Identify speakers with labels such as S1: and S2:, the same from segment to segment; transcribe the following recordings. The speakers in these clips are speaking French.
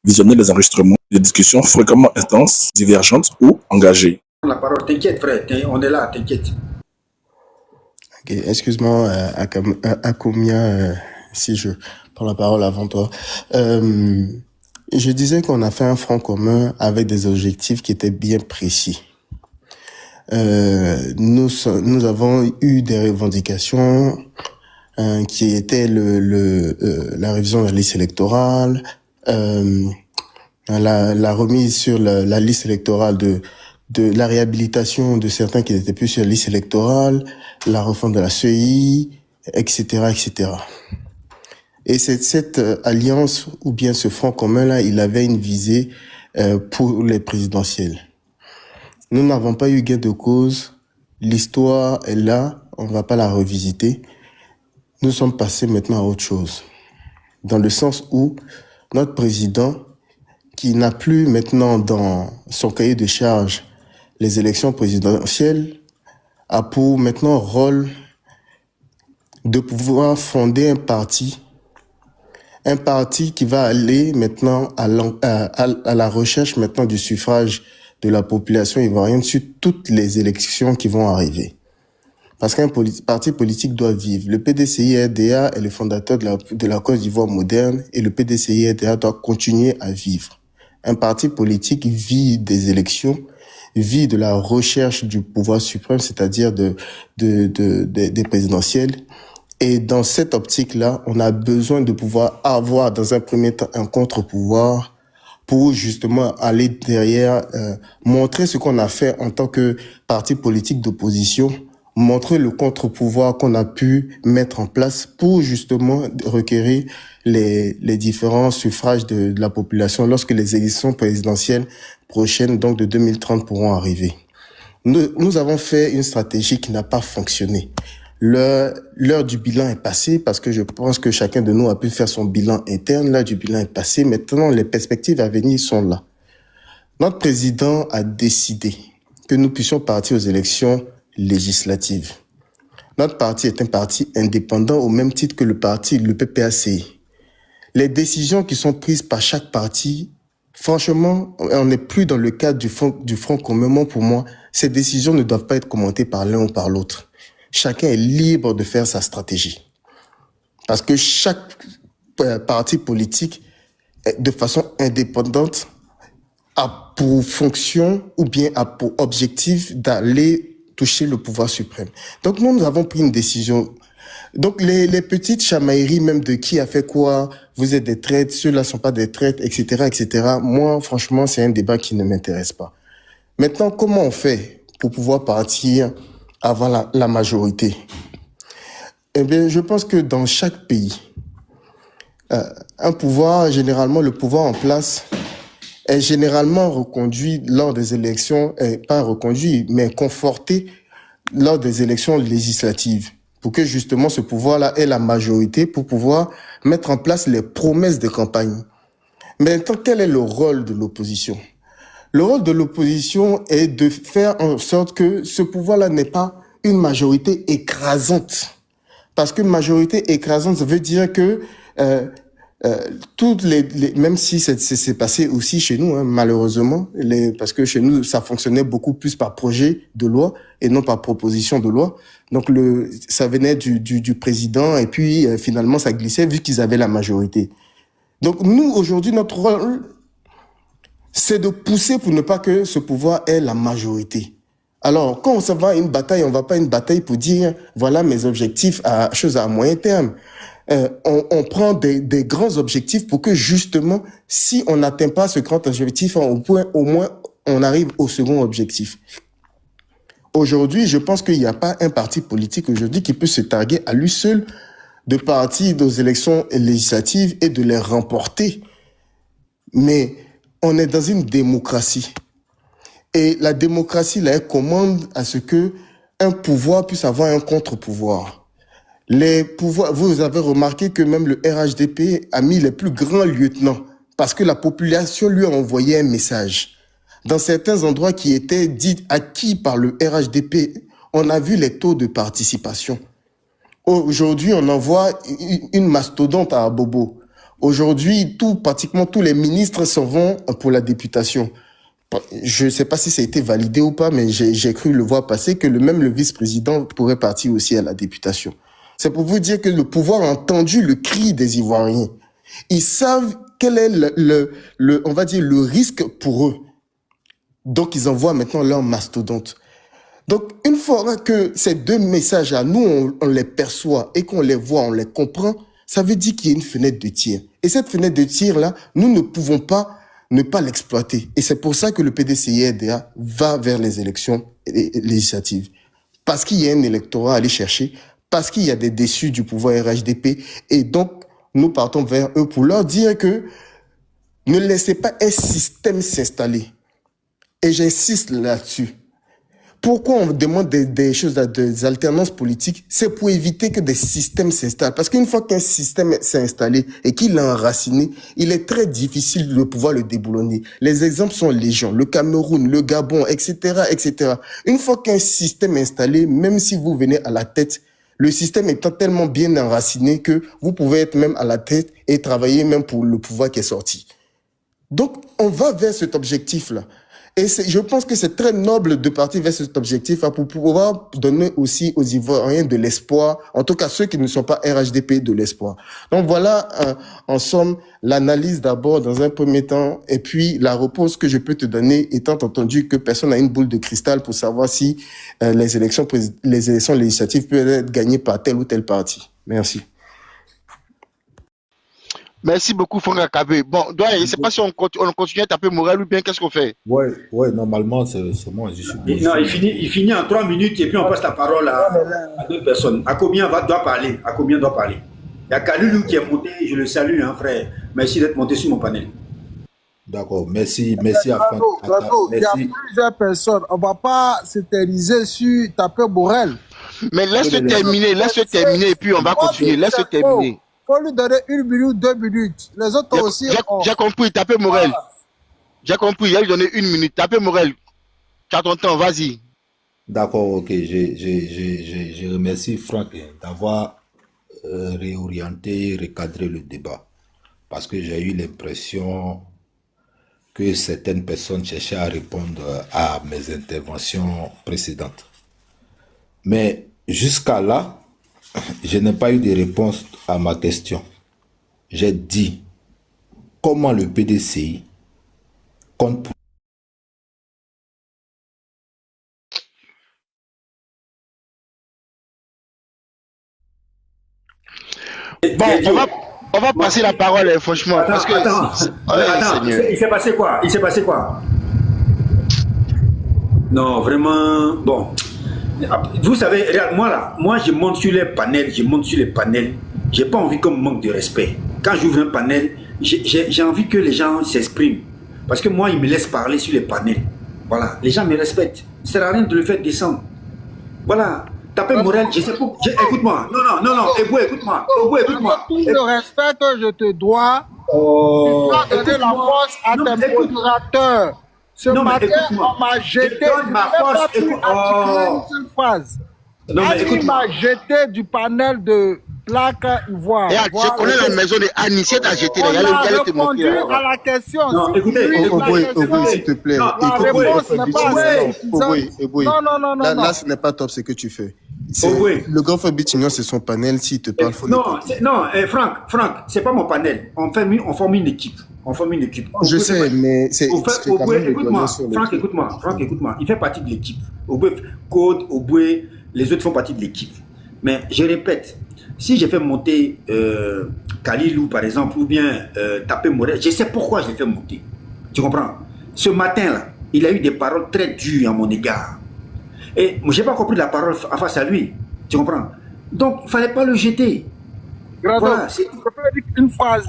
S1: visionner les enregistrements des discussions fréquemment intenses, divergentes ou engagées.
S2: La parole, t'inquiète frère, on est là, t'inquiète.
S3: Ok, excuse-moi, Akomia, si je prends la parole avant toi. Je disais qu'on a fait un front commun avec des objectifs qui étaient bien précis. Nous avons eu des revendications qui étaient la révision de la liste électorale, la remise sur la liste électorale de la réhabilitation de certains qui n'étaient plus sur la liste électorale, la refonte de la CEI, etc., etc. Et cette alliance, ou bien ce front commun-là, il avait une visée pour les présidentielles. Nous n'avons pas eu gain de cause. L'histoire est là, on ne va pas la revisiter. Nous sommes passés maintenant à autre chose. Dans le sens où notre président, qui n'a plus maintenant dans son cahier de charge les élections présidentielles, a pour maintenant rôle de pouvoir fonder un parti qui va aller maintenant à la recherche maintenant du suffrage de la population ivoirienne sur toutes les élections qui vont arriver. Parce qu'un parti politique doit vivre. Le PDCI-RDA est le fondateur de la Côte d'Ivoire moderne et le PDCI-RDA doit continuer à vivre. Un parti politique vit des élections, vit de la recherche du pouvoir suprême, c'est-à-dire des présidentielles. Et dans cette optique-là, on a besoin de pouvoir avoir dans un premier temps un contre-pouvoir pour justement aller derrière, montrer ce qu'on a fait en tant que parti politique d'opposition, montrer le contre-pouvoir qu'on a pu mettre en place pour justement requérir les différents suffrages de la population lorsque les élections présidentielles prochaines, donc de 2030, pourront arriver. Nous avons fait une stratégie qui n'a pas fonctionné. L'heure du bilan est passée parce que je pense que chacun de nous a pu faire son bilan interne. L'heure du bilan est passée. Maintenant, les perspectives à venir sont là. Notre président a décidé que nous puissions partir aux élections législatives. Notre parti est un parti indépendant au même titre que le PPACI. Les décisions qui sont prises par chaque parti, franchement, on n'est plus dans le cadre du front commun. Pour moi, ces décisions ne doivent pas être commentées par l'un ou par l'autre. Chacun est libre de faire sa stratégie. Parce que chaque parti politique, de façon indépendante, a pour fonction ou bien a pour objectif d'aller toucher le pouvoir suprême. Donc nous avons pris une décision. Donc les petites chamailleries même de qui a fait quoi, vous êtes des traîtres, ceux-là sont pas des traîtres, etc., etc. Moi, franchement, c'est un débat qui ne m'intéresse pas. Maintenant, comment on fait pour pouvoir partir avant la majorité? Eh bien, je pense que dans chaque pays, un pouvoir, généralement, le pouvoir en place est généralement reconduit lors des élections, pas reconduit, mais conforté lors des élections législatives, pour que justement ce pouvoir-là ait la majorité pour pouvoir mettre en place les promesses de campagne. Mais maintenant, quel est le rôle de l'opposition? Le rôle de l'opposition est de faire en sorte que ce pouvoir-là n'ait pas une majorité écrasante. Parce que majorité écrasante, ça veut dire que toutes même si c'est passé aussi chez nous, hein, malheureusement, parce que chez nous, ça fonctionnait beaucoup plus par projet de loi et non par proposition de loi. Donc ça venait du président et puis finalement ça glissait vu qu'ils avaient la majorité. Donc nous, aujourd'hui, notre rôle, c'est de pousser pour ne pas que ce pouvoir ait la majorité. Alors, quand on s'en va à une bataille, on ne va pas à une bataille pour dire, voilà mes objectifs à moyen terme. On prend des grands objectifs pour que justement, si on n'atteint pas ce grand objectif, au moins on arrive au second objectif. Aujourd'hui, je pense qu'il n'y a pas un parti politique aujourd'hui qui peut se targuer à lui seul de partir aux élections législatives et de les remporter. Mais on est dans une démocratie. Et la démocratie, là, elle commande à ce que un pouvoir puisse avoir un contre-pouvoir. Les pouvoirs, vous avez remarqué que même le RHDP a mis les plus grands lieutenants parce que la population lui a envoyé un message. Dans certains endroits qui étaient dits acquis par le RHDP, on a vu les taux de participation. Aujourd'hui, on envoie une mastodonte à Abobo. Aujourd'hui, pratiquement tous les ministres s'en vont pour la députation. Je ne sais pas si ça a été validé ou pas, mais j'ai cru le voir passer que même le vice-président pourrait partir aussi à la députation. C'est pour vous dire que le pouvoir a entendu le cri des Ivoiriens. Ils savent quel est on va dire, le risque pour eux. Donc, ils envoient maintenant leur mastodonte. Donc, une fois que ces deux messages à nous, on les perçoit et qu'on les voit, on les comprend, ça veut dire qu'il y a une fenêtre de tir. Et cette fenêtre de tir-là, nous ne pouvons pas ne pas l'exploiter. Et c'est pour ça que le PDCI-RDA va vers les élections législatives. Parce qu'il y a un électorat à aller chercher, parce qu'il y a des déçus du pouvoir RHDP, et donc nous partons vers eux pour leur dire que ne laissez pas un système s'installer. Et j'insiste là-dessus. Pourquoi on demande des choses, des alternances politiques? C'est pour éviter que des systèmes s'installent. Parce qu'une fois qu'un système s'est installé et qu'il a enraciné, il est très difficile de pouvoir le déboulonner. Les exemples sont légion. Le Cameroun, le Gabon, etc., etc. Une fois qu'un système est installé, même si vous venez à la tête, le système étant tellement bien enraciné que vous pouvez être même à la tête et travailler même pour le pouvoir qui est sorti. Donc, on va vers cet objectif-là. Et je pense que c'est très noble de partir vers cet objectif pour pouvoir donner aussi aux Ivoiriens de l'espoir, en tout cas ceux qui ne sont pas RHDP, de l'espoir. Donc voilà, en somme, l'analyse d'abord dans un premier temps, et puis la réponse que je peux te donner, étant entendu que personne n'a une boule de cristal pour savoir si les élections législatives peuvent être gagnées par tel ou tel parti. Merci.
S4: Merci beaucoup, Franck Akabé. Bon, je ne sais pas si on continue à taper Morel ou bien qu'est-ce qu'on fait?
S5: Ouais, normalement, c'est moi. Je suis
S2: Non, il finit en 3 minutes et puis on passe la parole à d'autres personnes. À combien doit parler? À combien doit parler? Il y a Kalulu qui est monté, je le salue, hein, frère. Merci d'être monté sur mon panel.
S5: D'accord, merci à Franck.
S6: Il y a plusieurs personnes. On ne va pas s'éterniser sur taper Morel.
S4: Mais laisse-le terminer et puis on va continuer. Laisse-le terminer.
S6: Il faut lui donner 1 minute, 2 minutes. Les autres aussi.
S4: J'ai compris, tapez Morel. J'ai compris, il va lui donner 1 minute. Tapez Morel. Tu as ton temps, vas-y.
S5: D'accord, ok. Je remercie Franck d'avoir réorienté, recadré le débat. Parce que j'ai eu l'impression que certaines personnes cherchaient à répondre à mes interventions précédentes. Mais jusqu'à là, je n'ai pas eu de réponse à ma question. J'ai dit comment le PDCI compte.
S4: Bon, on va passer la parole, franchement.
S2: Attends,
S4: parce que
S2: attends, il s'est passé quoi? Non, vraiment, bon. Vous savez, regarde, moi je monte sur les panels, j'ai pas envie qu'on me manque de respect. Quand j'ouvre un panel, j'ai envie que les gens s'expriment. Parce que moi, ils me laissent parler sur les panels. Voilà, les gens me respectent. Ça sert à rien de le faire descendre. Voilà, tapez Morel, je sais pas. Écoute-moi, non, Eboué, écoute-moi.
S6: Tout le respect que je te dois, tu dois donner la force à tes moderateurs. Ce matin, on m'a jeté, une seule phrase. Il m'a jeté du panel de Black Ivoire.
S4: Je connais la maison de Annie, c'est à jeter.
S6: On a répondu à la question.
S2: Non, écoutez,
S3: s'il te plaît.
S6: La réponse n'est pas assez suffisante. Non.
S3: Là, ce n'est pas top ce que tu fais. Le grand Fabi Tignon, c'est son panel. S'il te parle, faut
S2: non, Franck, c'est pas mon panel. On forme une équipe.
S3: Je sais, mais c'est quand même
S2: écoute-moi, Franck, écoute-moi. Il fait partie de l'équipe. Code, Oboué, les autres font partie de l'équipe. Mais je répète, si j'ai fait monter Kalilou, par exemple, ou bien taper Morel, je sais pourquoi je l'ai fait monter. Tu comprends? Ce matin-là, il a eu des paroles très dures à mon égard. Et je n'ai pas compris la parole face à lui. Tu comprends? Donc, il ne fallait pas le jeter.
S6: Voilà, je peux dire une phrase.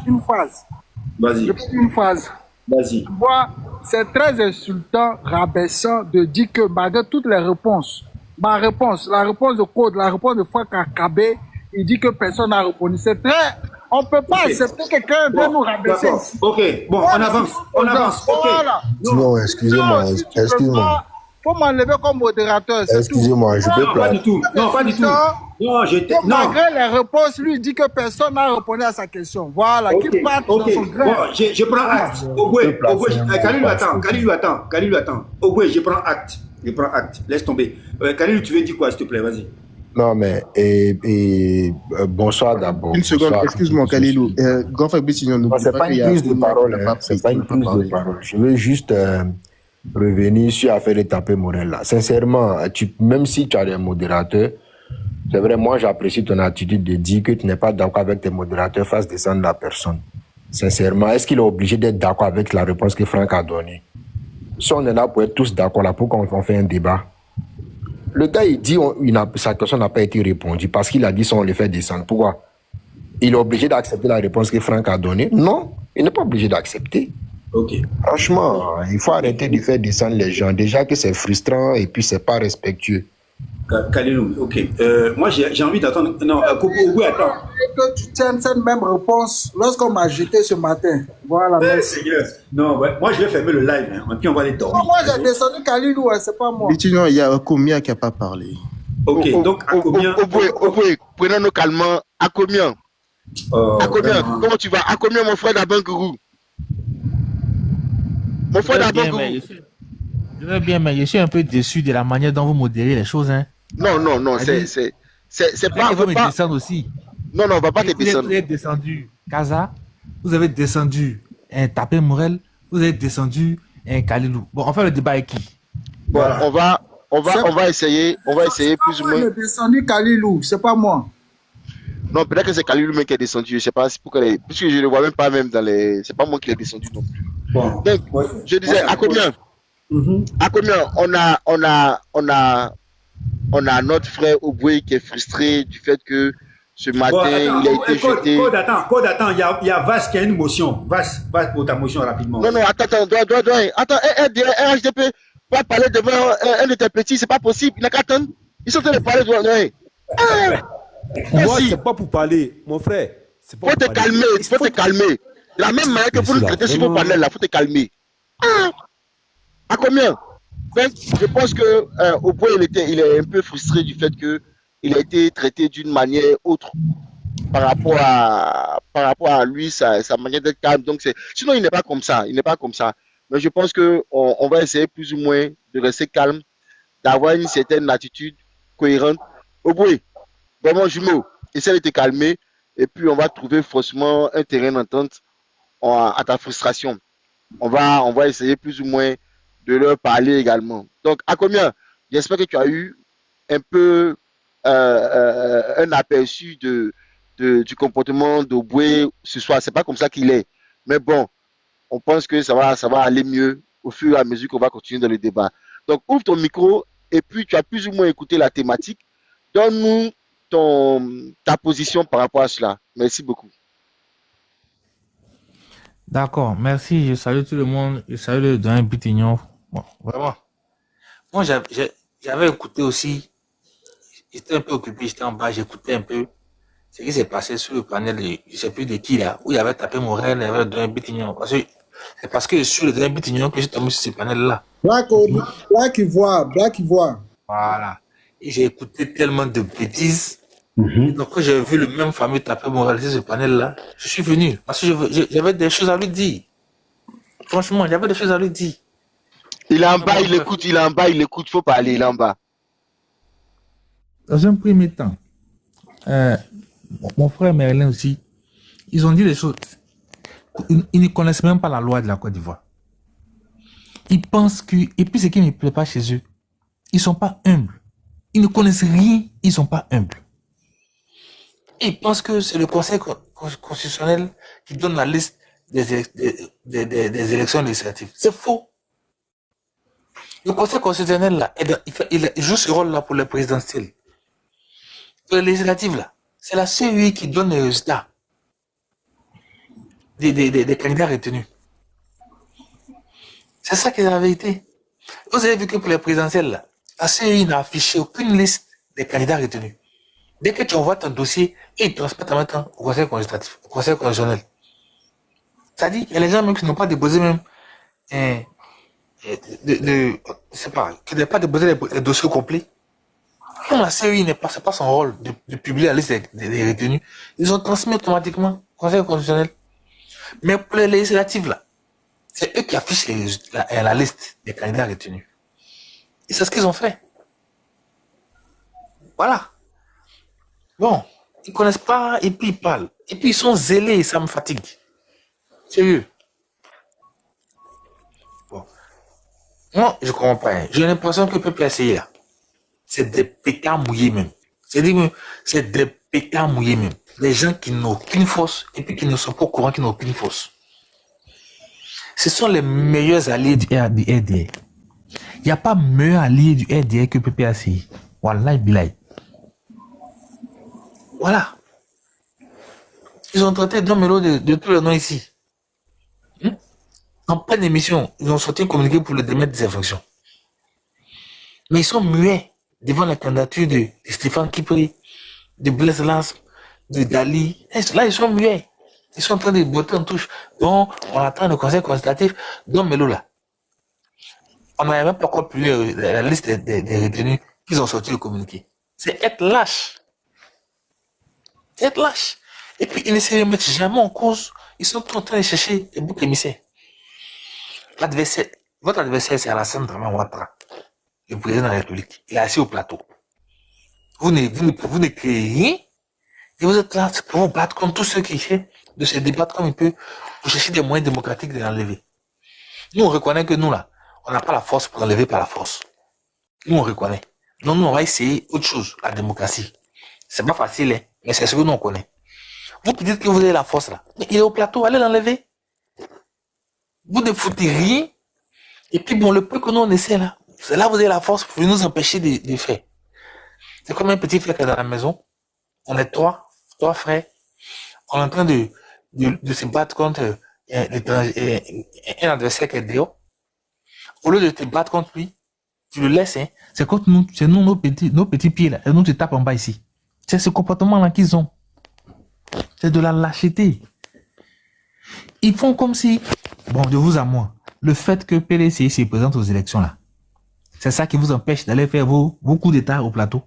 S2: Vas-y.
S6: Une phrase.
S2: Vas-y.
S6: Tu vois, c'est très insultant, rabaissant de dire que malgré toutes les réponses, la réponse de Code, la réponse de Franck Akabé, il dit que personne n'a répondu. C'est très... On ne peut pas accepter que quelqu'un vienne nous rabaisser ici.
S2: Ok, bon, on avance. Ok.
S6: Voilà.
S3: Non, excusez-moi.
S6: Il faut m'enlever comme modérateur.
S7: Excusez-moi, je peux
S2: Non, pas du tout. Non, pas du tout. Non, non.
S6: Malgré les réponses, lui dit que personne n'a répondu à sa question. Voilà, qu'il parte dans son grain.
S2: Bon, je prends acte. Ogwe, Khalilou attend. Ogwe, je prends acte. Laisse tomber. Khalilou, tu veux dire quoi, s'il te plaît? Vas-y.
S7: Non, mais bonsoir d'abord.
S3: Une seconde, excuse-moi, Khalilou. Grand frère Bitignon,
S7: c'est pas une prise de parole. C'est pas une prise de parole. Je veux juste revenir sur l'affaire de Tapé Morel là. Sincèrement, même si tu as des modérateurs, c'est vrai, moi j'apprécie ton attitude de dire que tu n'es pas d'accord avec tes modérateurs, fasse descendre la personne. Sincèrement, est-ce qu'il est obligé d'être d'accord avec la réponse que Franck a donnée? Si on est là pour être tous d'accord, là, pourquoi on fait un débat? Le gars, il dit sa question n'a pas été répondue parce qu'il a dit ça, on le fait descendre. Pourquoi? Il est obligé d'accepter la réponse que Franck a donnée? Non, il n'est pas obligé d'accepter.
S2: Ok.
S7: Franchement, il faut arrêter de faire descendre les gens. Déjà que c'est frustrant et puis c'est pas respectueux.
S2: Khalilou, ok. Moi, j'ai envie d'attendre. Non, Ogwe, attends.
S6: Que tu tiennes cette même réponse lorsqu'on m'a jeté ce matin. Voilà.
S2: Seigneur. Non, ouais. Moi, je vais fermer le live. Hein. Puis on va aller dormir.
S6: Moi, j'ai descendu Khalilou, c'est pas moi.
S3: Bitignon, il y a Akomia qui n'a pas parlé.
S2: Ok, donc Akomia.
S4: Prenons-nous calmement. Akomia. Comment tu vas? Akomia, mon frère d'Abangourou. Mon frère d'Abangourou.
S8: Je vais bien, mais je suis un peu déçu de la manière dont vous modérez les choses. Hein.
S4: Non, c'est pas...
S8: On va me descendre aussi.
S4: Non, on va pas te descendre.
S8: Vous avez descendu Kaza, vous avez descendu un Tapé Morel, vous avez descendu un Khalilou. Bon, on fait le débat avec qui?
S4: Bon, voilà. on va essayer plus ou moins.
S6: Je suis descendu Khalilou, c'est pas moi.
S4: Non, peut-être que c'est Khalilou qui est descendu, je sais pas, puisque je le vois même pas même dans les... C'est pas moi qui l'ai descendu non plus.
S2: Bon.
S4: Donc, je disais, à combien on a notre frère Oboué qui est frustré du fait que ce matin, il a été jeté.
S2: Code, attends, il y a Vas qui a une motion. Vas pour ta motion rapidement.
S4: Non, attends, RHDP va parler devant un de tes petits, c'est pas possible, il n'a qu'à attendre. Ils sont en train de parler devant
S9: moi, c'est pas pour parler, mon frère.
S4: Faut te calmer. De la même manière que vous nous traitez sur vos panels là, faut te calmer. À combien? Donc, je pense que Oboué, il est un peu frustré du fait que il a été traité d'une manière autre par rapport à lui, sa manière d'être calme. Donc sinon, il n'est pas comme ça. Mais je pense que on va essayer plus ou moins de rester calme, d'avoir une certaine attitude cohérente. Oboué, vraiment jumeau, essaie de te calmer et puis on va trouver forcément un terrain d'entente à ta frustration. On va essayer plus ou moins de leur parler également. Donc, à combien? J'espère que tu as eu un peu un aperçu du comportement d'Oboué ce soir. C'est pas comme ça qu'il est. Mais bon, on pense que ça va aller mieux au fur et à mesure qu'on va continuer dans le débat. Donc, ouvre ton micro et puis tu as plus ou moins écouté la thématique. Donne-nous ta position par rapport à cela. Merci beaucoup.
S8: D'accord, merci. Je salue tout le monde. Je salue le Doyen Bitignon. Bon, vraiment. Moi, j'avais écouté aussi. J'étais un peu occupé, j'étais en bas, j'écoutais un peu ce qui s'est passé sur le panel, je ne sais plus de qui là, où il y avait Tapé Morel, il y avait le Doyen Bitignon. C'est parce que sur le Doyen Bitignon que j'ai tombé sur ce panel-là.
S6: Black Ivoire.
S8: Voilà. Et j'ai écouté tellement de bêtises. Donc, quand j'ai vu le même fameux Tapé Morel sur ce panel-là, je suis venu. Parce que j'avais des choses à lui dire. Franchement, j'avais des choses à lui dire.
S4: Il est en bas, il écoute, il faut parler, il est en bas.
S8: Dans un premier temps, mon frère Merlin aussi, ils ont dit des choses. Ils ne connaissent même pas la loi de la Côte d'Ivoire. Ils pensent que, et puis ce qui ne me plaît pas chez eux, ils ne sont pas humbles. Ils ne connaissent rien, ils ne sont pas humbles. Ils pensent que c'est le Conseil constitutionnel qui donne la liste des élections législatives. C'est faux. Le Conseil constitutionnel, là, il joue ce rôle-là pour les présidentielles. Pour les législatives, là, c'est la CEI qui donne les résultats des candidats retenus. C'est ça qui est la vérité. Vous avez vu que pour les présidentielles, là, la CEI n'a affiché aucune liste des candidats retenus. Dès que tu envoies ton dossier, ils transmettent maintenant au Conseil constitutionnel, au Conseil constitutionnel. C'est-à-dire, il y a les gens même qui n'ont pas déposé même je sais pas, qu'il n'ait pas déposé les dossiers complets. Comme la CEI c'est pas son rôle de publier la liste des retenus, ils ont transmis automatiquement au Conseil constitutionnel. Mais pour les législatives, là, c'est eux qui affichent la liste des candidats retenus. Et c'est ce qu'ils ont fait. Voilà. Bon, ils connaissent pas et puis ils parlent. Et puis ils sont zélés et ça me fatigue. Sérieux. Bon. Moi, je comprends pas. Hein. J'ai l'impression que le PPACI, là, c'est des pétards mouillés même. C'est des pétards mouillés même. Des gens qui n'ont aucune force et puis qui ne sont pas au courant qu'ils n'ont aucune force. Ce sont les meilleurs alliés du RDR. Il n'y a pas meilleur allié du RDR que PPACI. Wallahi billahi. Voilà. Ils ont traité Domelo de tous les noms ici. En pleine émission, ils ont sorti un communiqué pour le démettre des infractions. Mais ils sont muets devant la candidature de Stéphane Kipri, de Blaise Lans, de Dali. Là, ils sont muets. Ils sont en train de botter en touche. Bon, on attend le conseil consultatif. Domelo là. On n'avait même pas encore publié la liste des retenus qu'ils ont sorti le communiqué. C'est être lâche. C'est être lâche. Et puis, ils ne se remettent jamais en cause. Ils sont tout en train de chercher des boucs émissaires. Votre adversaire, c'est Alassane Draman Ouattara, le président de la République. Il est assis au plateau. Vous ne créez rien. Et vous êtes là pour vous battre contre tous ceux qui essaient de se débattre comme il peut pour chercher des moyens démocratiques de l'enlever. Nous, on reconnaît que nous, là, on n'a pas la force pour l'enlever par la force. Nous, on reconnaît. Non, nous, on va essayer autre chose, la démocratie. C'est pas facile, hein, mais c'est ce que nous, on connaît. Vous dites que vous avez la force, là. Mais il est au plateau, allez l'enlever. Vous ne foutez rien. Et puis, bon, le peu que nous, on essaie, là, c'est là que vous avez la force pour nous empêcher de faire. C'est comme un petit frère qui est dans la maison. On est trois frères. On est en train de se battre contre un adversaire qui est dehors. Au lieu de te battre contre lui, tu le laisses, hein. C'est contre nous, c'est nous, nos petits pieds, là. Et nous, tu tapes en bas ici. C'est ce comportement-là qu'ils ont. C'est de la lâcheté. Ils font comme si, bon, de vous à moi, le fait que PDCI se présente aux élections là, c'est ça qui vous empêche d'aller faire vos coups d'état au plateau.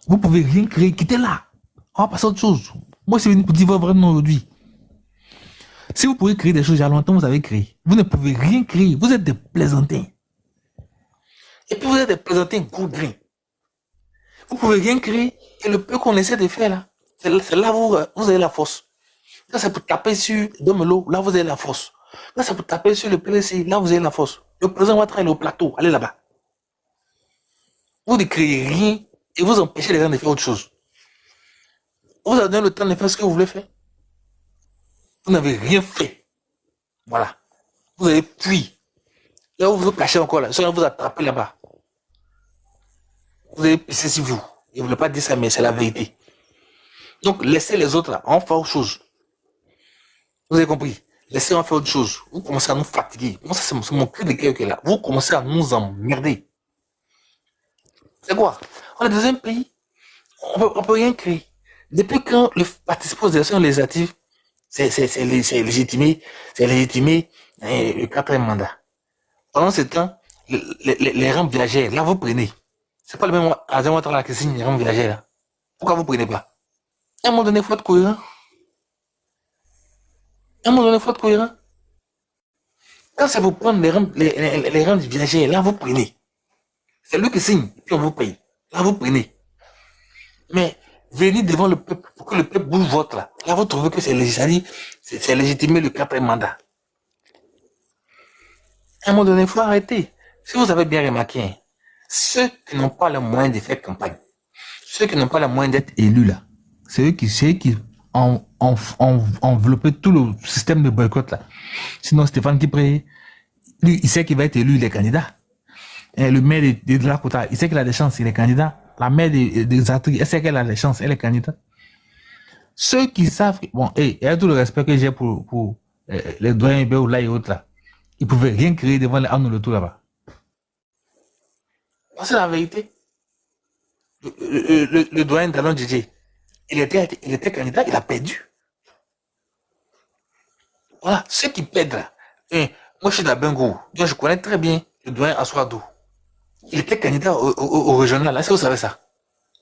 S8: Vous pouvez rien créer, quittez là. On va passer à autre chose. Moi, c'est venu pour dire vraiment aujourd'hui. Si vous pouvez créer des choses, il y a longtemps vous avez créé. Vous ne pouvez rien créer. Vous êtes des plaisantins. Et puis vous êtes des plaisantins gourdins. Vous pouvez rien créer. Et le peu qu'on essaie de faire là, c'est là où vous avez la force. Là, c'est pour taper sur Domelo, là vous avez la force. Là, c'est pour taper sur le PLC, là vous avez la force. Le président Ouattara est au plateau, allez là-bas. Vous ne créez rien et vous empêchez les gens de faire autre chose. Vous avez donné le temps de faire ce que vous voulez faire. Vous n'avez rien fait. Voilà. Vous avez fui. Là, vous vous cachez encore là. Soit vous attrapez là-bas. Vous avez pissé sur vous. Je ne voulais pas dire ça, mais c'est la vérité. Donc, laissez les autres là, en faire autre chose. Vous avez compris? Laissez-moi faire autre chose. Vous commencez à nous fatiguer. Moi, ça, c'est mon cri de cœur qui est là. Vous commencez à nous emmerder. C'est quoi? On est dans un pays, on peut rien créer. Depuis quand le participer aux élections législatives, c'est légitimé le 4e mandat. Pendant ce temps, les rampes viagères, là, vous prenez. C'est pas le même agent là qui signe les rampes viagères, là. Pourquoi vous prenez pas? À un moment donné, il faut être cohérent. À un moment donné, il faut être cohérent. Quand c'est pour prendre les rampes viagères, là, vous prenez. C'est lui qui signe, puis on vous paye. Là, vous prenez. Mais venez devant le peuple pour que le peuple vous vote là. Là, vous trouvez que c'est légitimé le 4e mandat. À un moment donné, il faut arrêter. Si vous avez bien remarqué, hein, ceux qui n'ont pas le moyen de faire campagne, ceux qui n'ont pas le moyen d'être élus là, c'est eux qui ont enveloppé tout le système de boycott là. Sinon, Stéphane Kipre, lui, il sait qu'il va être élu, il est candidat. Et le maire de la Kota, il sait qu'il a des chances, il est candidat. La maire des Zatri, elle sait qu'elle a des chances, elle est candidate. Ceux qui savent, bon, il y a tout le respect que j'ai pour les doyens là et autres là. Ils pouvaient rien créer devant les Arnaud le tout là-bas. C'est la vérité. Le doyen d'Alon DJ, il était candidat, il a perdu. Voilà, ceux qui perdent là. Moi, je suis d'Abengou. Donc, je connais très bien le doyen Aswadou. Il était candidat au régional. Est-ce que vous savez ça?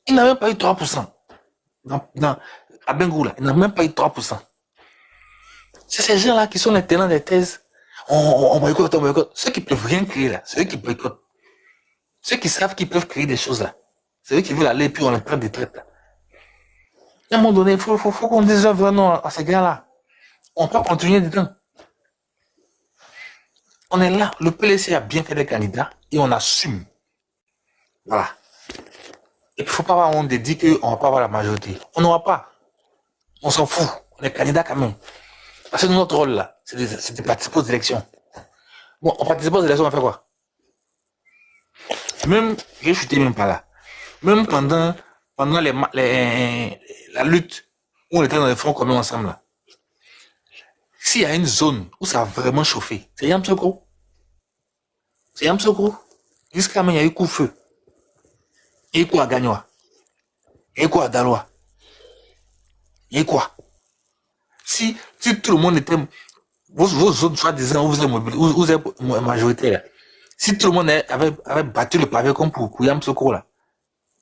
S8: Il n'a même pas eu 3%. À Bengou, là, il n'a même pas eu 3%. C'est ces gens-là qui sont les tenants des thèses. On boycotte, on boycotte. Ceux qui peuvent rien créer, là, c'est eux qui boycottent. Ceux qui savent qu'ils peuvent créer des choses, là, c'est eux qui veulent aller, puis on les prend des traites, là. À un moment donné, il faut qu'on dise vraiment à ces gars-là. On peut continuer dedans. On est là. Le PLC a bien fait des candidats et on assume. Voilà. Et il ne faut pas avoir honte de dire qu'on ne va pas avoir la majorité. On n'aura pas. On s'en fout. On est candidat quand même. Parce que notre rôle là, c'est de participer aux élections. Bon, on participe aux élections, on va faire quoi? Même, je suis même pas là. Même pendant la lutte où on était dans les fronts communs ensemble là. S'il y a une zone où ça a vraiment chauffé, c'est Yamsokro. C'est Yamsokro. Jusqu'à maintenant, il y a eu coup de feu. Il y a eu quoi à Gagnoa? Il y a eu quoi à Daloa? Il y a eu quoi? Si tout le monde était... Vos zones, soi-disant, vous êtes majorité là. Si tout le monde avait battu le pavé comme pour Yamsokro là,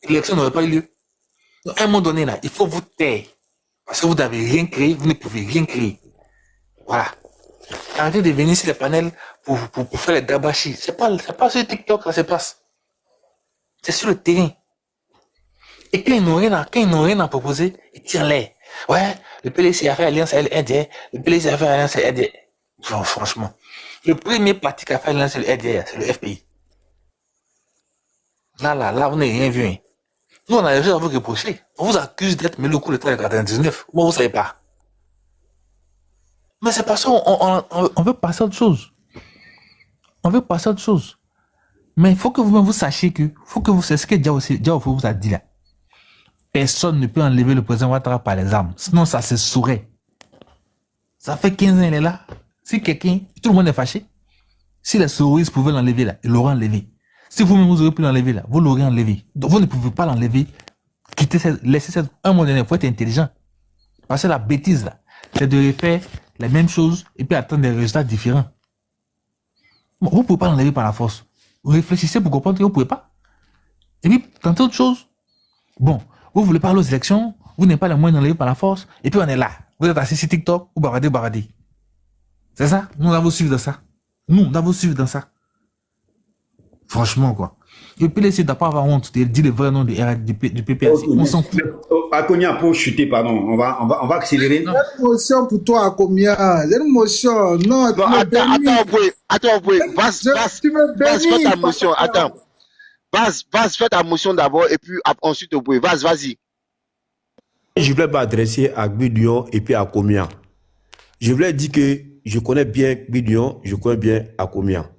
S8: l'élection n'aurait pas eu lieu. Donc, à un moment donné là, il faut vous taire. Parce que vous n'avez rien créé, vous ne pouvez rien créer. Voilà. Arrêtez de venir sur les panels pour faire les dabachis. C'est pas sur TikTok que ça se passe. C'est sur le terrain. Et quand ils n'ont rien à proposer, ils tirent l'air. Ouais, le PLC a fait alliance LDR, le PLC a fait alliance LDR. Non, franchement. Le premier parti qui a fait alliance LDR, c'est le FPI. Là, on n'est rien vu. Hein. Nous, on a des choses à vous reprocher. On vous accuse d'être mis le coup de 99. Moi, vous ne savez pas. Mais c'est parce qu'on veut passer à autre chose. On veut passer à autre chose. Mais il faut que vous sachiez que, c'est ce que Diao vous a dit là. Personne ne peut enlever le président Ouattara par les armes. Sinon, ça se saurait. Ça fait 15 ans, il est là. Si quelqu'un, tout le monde est fâché. Si les souris pouvaient l'enlever là, ils l'auraient enlevé. Si vous-même vous auriez pu l'enlever là, vous l'aurez enlevé. Donc vous ne pouvez pas l'enlever. Laisser cette, un moment donné, il faut être intelligent. Parce que la bêtise là, c'est de refaire la même chose et puis attendre des résultats différents. Bon, vous ne pouvez pas l'enlever par la force. Vous réfléchissez pour comprendre que vous ne pouvez pas. Et puis, tentez autre chose. Bon, vous ne voulez pas aller aux élections, vous n'avez pas les moyens d'enlever par la force, et puis on est là. Vous êtes assis sur TikTok ou baradé. C'est ça? Nous, on va vous suivre dans ça. Franchement, quoi. Et puis, laissez pas avoir honte de dire le vrai nom du PPRC. On s'en fout.
S2: Akonia, pour chuter, pardon, on va accélérer.
S6: J'ai une motion pour toi, Akonia. J'ai une motion. Non,
S4: Attends, fais ta motion. Attends. Fais ta motion d'abord et puis ensuite, vas-y.
S9: Je voulais m'adresser à Gbidion et puis à Komia. Je voulais dire que je connais bien Gbidion, je connais bien Akomia.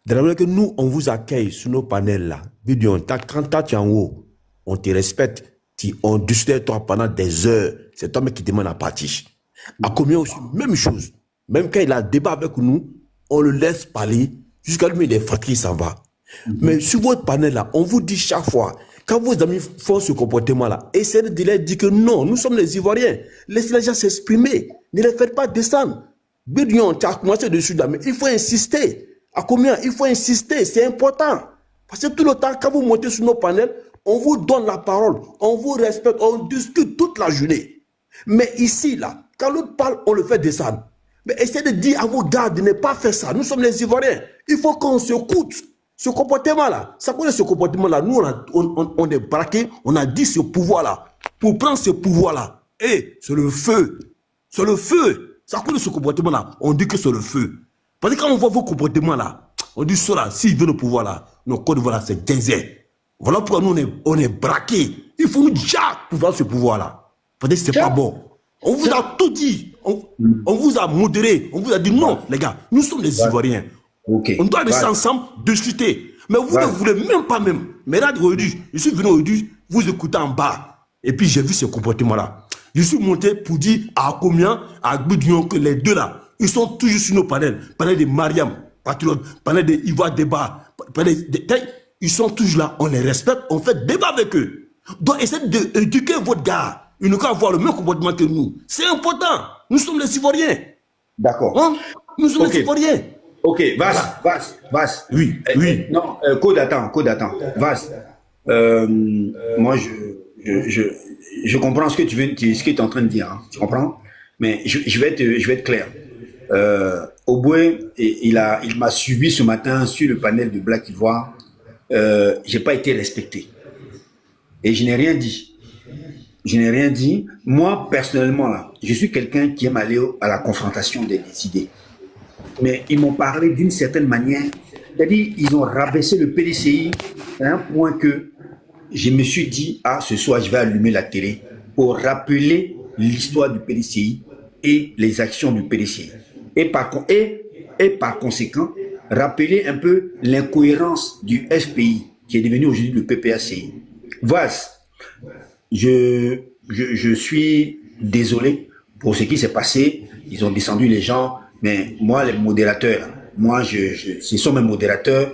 S9: De la manière que nous, on vous accueille sur nos panels là, Gbidion, quand tu es en haut, on te respecte, on discute avec toi pendant des heures. C'est toi qui demande à partir. Akomia aussi, même chose. Même quand il a débat avec nous, on le laisse parler, jusqu'à lui, il est fatigué, il s'en va. Mais sur votre panel là, on vous dit chaque fois, quand vos amis font ce comportement-là, essayez de leur dire que non, nous sommes les Ivoiriens. Laissez les gens s'exprimer. Ne les faites pas descendre. Gbidion, tu as commencé dessus là, mais il faut insister. À combien? Il faut insister, c'est important. Parce que tout le temps, quand vous montez sur nos panels, on vous donne la parole, on vous respecte, on discute toute la journée. Mais ici, là, quand l'autre parle, on le fait descendre. Mais essayez de dire à vos gars de ne pas faire ça. Nous sommes les Ivoiriens. Il faut qu'on s'écoute. Ce comportement-là, ça connaît ce comportement-là. Nous, on est braqués, on a dit ce pouvoir-là. Pour prendre ce pouvoir-là, c'est le feu. C'est le feu. Ça connaît ce comportement-là. On dit que c'est le feu. Parce que quand on voit vos comportements-là, on dit cela, s'ils veulent le pouvoir-là, nos codes, voilà, c'est 15 ans. Voilà pourquoi nous, on est braqués. Il faut nous déjà pouvoir ce pouvoir-là. Parce que c'est pas bon. On vous a tout dit. On vous a modéré. On vous a dit non, les gars, nous sommes des Ivoiriens. Okay. On doit rester ensemble, discuter. Mais vous ne voulez même pas même. Mais là, aujourd'hui, je suis venu aujourd'hui, vous écoutez en bas. Et puis j'ai vu ce comportement-là. Je suis monté pour dire à combien, à Gbidion, que les deux là, ils sont toujours sur nos panels. Panel de Mariam, patriote, panel de Ivoire Débat, panel de... Ils sont toujours là, on les respecte, on fait débat avec eux. Donc essayez d'éduquer votre gars. Ils ne peuvent avoir le même comportement que nous. C'est important. Nous sommes les Ivoiriens.
S2: D'accord.
S9: Hein? Nous sommes les Ivoiriens.
S2: Ok, Vas.
S9: Oui, oui.
S2: Non, code attends. Vas. Moi, je comprends ce que tu es en train de dire. Hein, tu comprends? Mais je vais être clair. Oboué, il m'a suivi ce matin sur le panel de Black Ivoire. J'ai pas été respecté. Et je n'ai rien dit. Moi, personnellement, là, je suis quelqu'un qui aime aller à la confrontation des idées. Mais ils m'ont parlé d'une certaine manière. C'est-à-dire, ils ont rabaissé le PDCI à un point que je me suis dit, ce soir, je vais allumer la télé pour rappeler l'histoire du PDCI et les actions du PDCI. Et par conséquent, rappeler un peu l'incohérence du FPI, qui est devenu aujourd'hui le PPACI. Vas, je suis désolé pour ce qui s'est passé. Ils ont descendu les gens, mais moi, les modérateurs, ce sont mes modérateurs.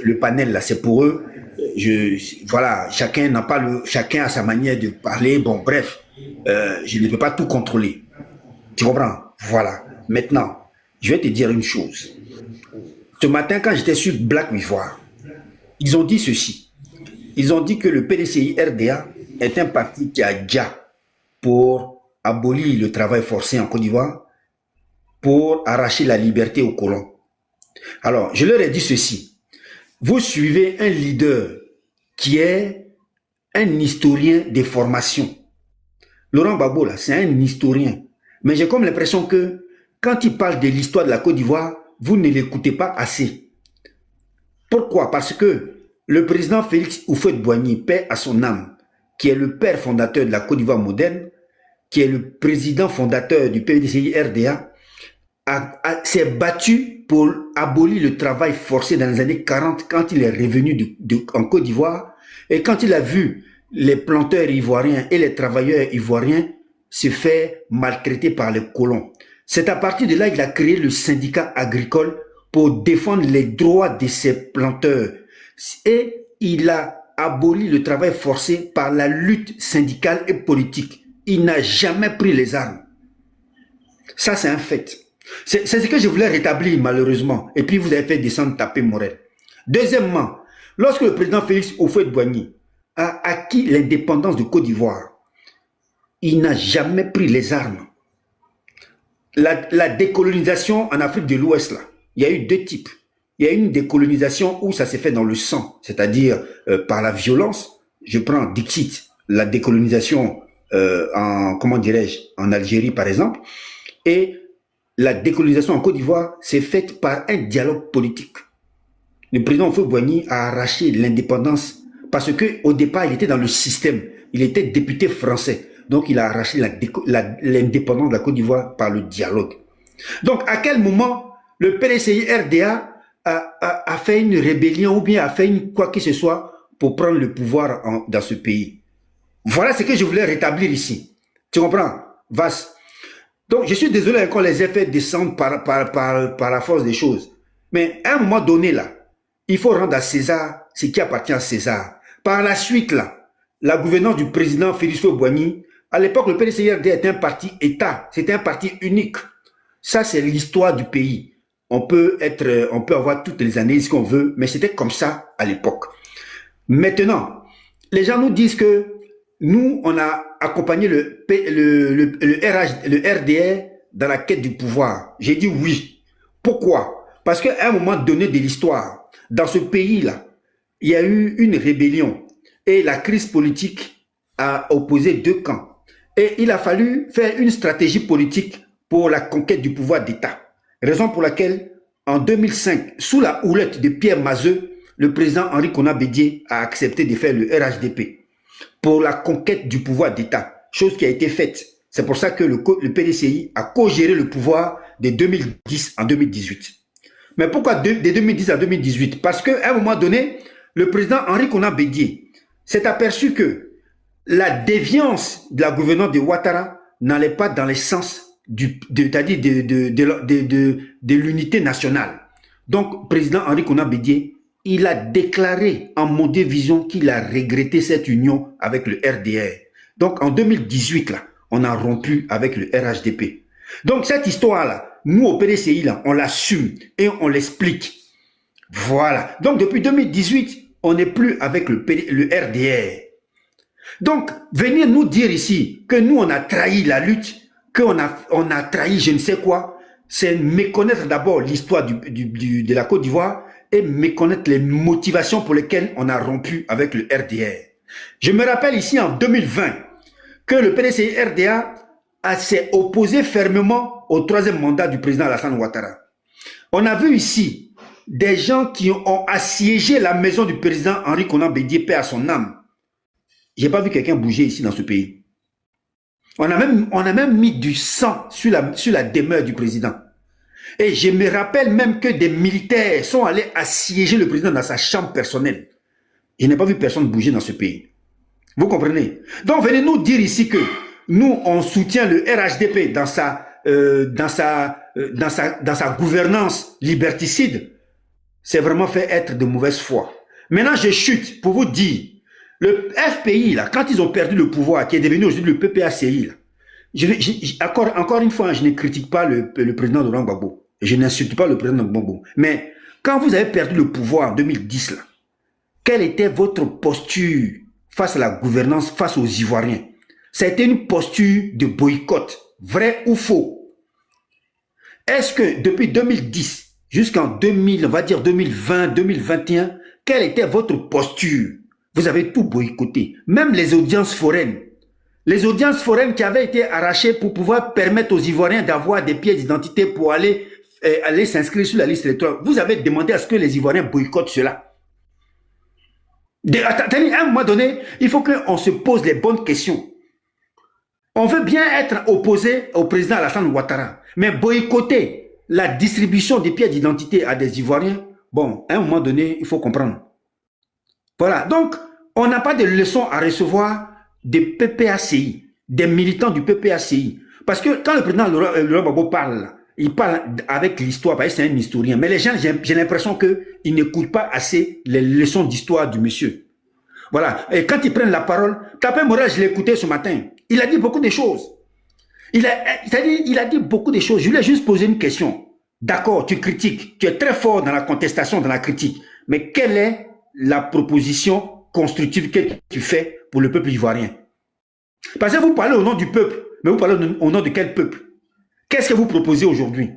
S2: Le panel, là, c'est pour eux. Voilà, chacun a sa manière de parler. Bon, bref, je ne peux pas tout contrôler. Tu comprends? Voilà. Maintenant, je vais te dire une chose. Ce matin, quand j'étais sur Black Ivoire, ils ont dit ceci. Ils ont dit que le PDCI RDA est un parti qui a déjà pour abolir le travail forcé en Côte d'Ivoire, pour arracher la liberté aux colons. Alors, je leur ai dit ceci. Vous suivez un leader qui est un historien des formations. Laurent Gbagbo, là, c'est un historien. Mais j'ai comme l'impression que quand il parle de l'histoire de la Côte d'Ivoire, vous ne l'écoutez pas assez. Pourquoi? Parce que le président Félix Houphouët-Boigny, paix à son âme, qui est le père fondateur de la Côte d'Ivoire moderne, qui est le président fondateur du PDCI RDA, s'est battu pour abolir le travail forcé dans les années 40 quand il est revenu en Côte d'Ivoire et quand il a vu les planteurs ivoiriens et les travailleurs ivoiriens se faire maltraiter par les colons. C'est à partir de là qu'il a créé le syndicat agricole pour défendre les droits de ces planteurs. Et il a aboli le travail forcé par la lutte syndicale et politique. Il n'a jamais pris les armes. Ça, c'est un fait. C'est ce que je voulais rétablir, malheureusement. Et puis, vous avez fait descendre taper Morel. Deuxièmement, lorsque le président Félix Houphouët-Boigny a acquis l'indépendance de Côte d'Ivoire, il n'a jamais pris les armes. La décolonisation en Afrique de l'Ouest, là, il y a eu deux types. Il y a une décolonisation où ça s'est fait dans le sang, c'est-à-dire par la violence. Je prends Dixit, la décolonisation en Algérie, par exemple. Et la décolonisation en Côte d'Ivoire s'est faite par un dialogue politique. Le président Houphouët-Boigny a arraché l'indépendance parce qu'au départ, il était dans le système. Il était député français. Donc, il a arraché l'indépendance de la Côte d'Ivoire par le dialogue. Donc, à quel moment le PDCI RDA a fait une rébellion ou bien a fait quoi que ce soit pour prendre le pouvoir dans ce pays? Voilà ce que je voulais rétablir ici. Tu comprends? Vas. Donc, je suis désolé quand les effets descendent par la force des choses. Mais à un moment donné, là, il faut rendre à César ce qui appartient à César. Par la suite, là, la gouvernance du président Félix Houphouët-Boigny, à l'époque, le PDCIRD était un parti État. C'était un parti unique. Ça, c'est l'histoire du pays. On peut avoir toutes les analyses qu'on veut, mais c'était comme ça à l'époque. Maintenant, les gens nous disent que nous, on a accompagné le RDR dans la quête du pouvoir. J'ai dit oui. Pourquoi? Parce qu'à un moment donné de l'histoire, dans ce pays-là, il y a eu une rébellion et la crise politique a opposé deux camps. Et il a fallu faire une stratégie politique pour la conquête du pouvoir d'État. Raison pour laquelle, en 2005, sous la houlette de Pierre Mazeux, le président Henri Konan Bédié a accepté de faire le RHDP pour la conquête du pouvoir d'État, chose qui a été faite. C'est pour ça que le PDCI a co-géré le pouvoir de 2010 en 2018. Mais pourquoi de 2010 à 2018? Parce qu'à un moment donné, le président Henri Konan Bédié s'est aperçu que la déviance de la gouvernance de Ouattara n'allait pas dans le sens de l'unité nationale. Donc, président Henri Konan Bédié, il a déclaré en Mondévision qu'il a regretté cette union avec le RDR. Donc, en 2018, là, on a rompu avec le RHDP. Donc, cette histoire-là, nous au PDCI, là, on l'assume et on l'explique. Voilà. Donc, depuis 2018, on n'est plus avec le RDR. Donc, venir nous dire ici que nous, on a trahi la lutte, qu'on a trahi je ne sais quoi, c'est méconnaître d'abord l'histoire de la Côte d'Ivoire et méconnaître les motivations pour lesquelles on a rompu avec le RDR. Je me rappelle ici en 2020 que le PDCI-RDA s'est opposé fermement au troisième mandat du président Alassane Ouattara. On a vu ici des gens qui ont assiégé la maison du président Henri Konan Bédié, paix à son âme. Je n'ai pas vu quelqu'un bouger ici dans ce pays. On a même mis du sang sur la demeure du président. Et je me rappelle même que des militaires sont allés assiéger le président dans sa chambre personnelle. Je n'ai pas vu personne bouger dans ce pays. Vous comprenez? Donc venez nous dire ici que nous, on soutient le RHDP dans sa gouvernance liberticide. C'est vraiment fait être de mauvaise foi. Maintenant, je chute pour vous dire, le FPI, là, quand ils ont perdu le pouvoir, qui est devenu aujourd'hui le PPACI, là, encore une fois, je ne critique pas le président Laurent Gbagbo. Je n'insulte pas le président Gbagbo. Mais quand vous avez perdu le pouvoir en 2010, là, quelle était votre posture face à la gouvernance, face aux Ivoiriens? Ça a été une posture de boycott, vrai ou faux? Est-ce que depuis 2010 jusqu'en 2000, on va dire 2020, 2021, quelle était votre posture? Vous avez tout boycotté, même les audiences foraines. Les audiences foraines qui avaient été arrachées pour pouvoir permettre aux Ivoiriens d'avoir des pièces d'identité pour aller s'inscrire sur la liste électorale. Vous avez demandé à ce que les Ivoiriens boycottent cela. Attendez, à un moment donné, il faut qu'on se pose les bonnes questions. On veut bien être opposé au président Alassane Ouattara, mais boycotter la distribution des pièces d'identité à des Ivoiriens, bon, à un moment donné, il faut comprendre. Voilà, donc, on n'a pas de leçons à recevoir des PPACI, des militants du PPACI. Parce que quand le président Laurent Gbagbo parle, il parle avec l'histoire, parce que c'est un historien. Mais les gens, j'ai l'impression qu'ils n'écoutent pas assez les leçons d'histoire du monsieur. Voilà. Et quand ils prennent la parole, Tapé Morel, je l'ai écouté ce matin. Il a dit beaucoup de choses. Il a dit beaucoup de choses. Je lui ai juste posé une question. D'accord, tu critiques. Tu es très fort dans la contestation, dans la critique. Mais quelle est la proposition constructive que tu fais pour le peuple ivoirien? Parce que vous parlez au nom du peuple. Mais vous parlez au nom de quel peuple? Qu'est-ce que vous proposez aujourd'hui?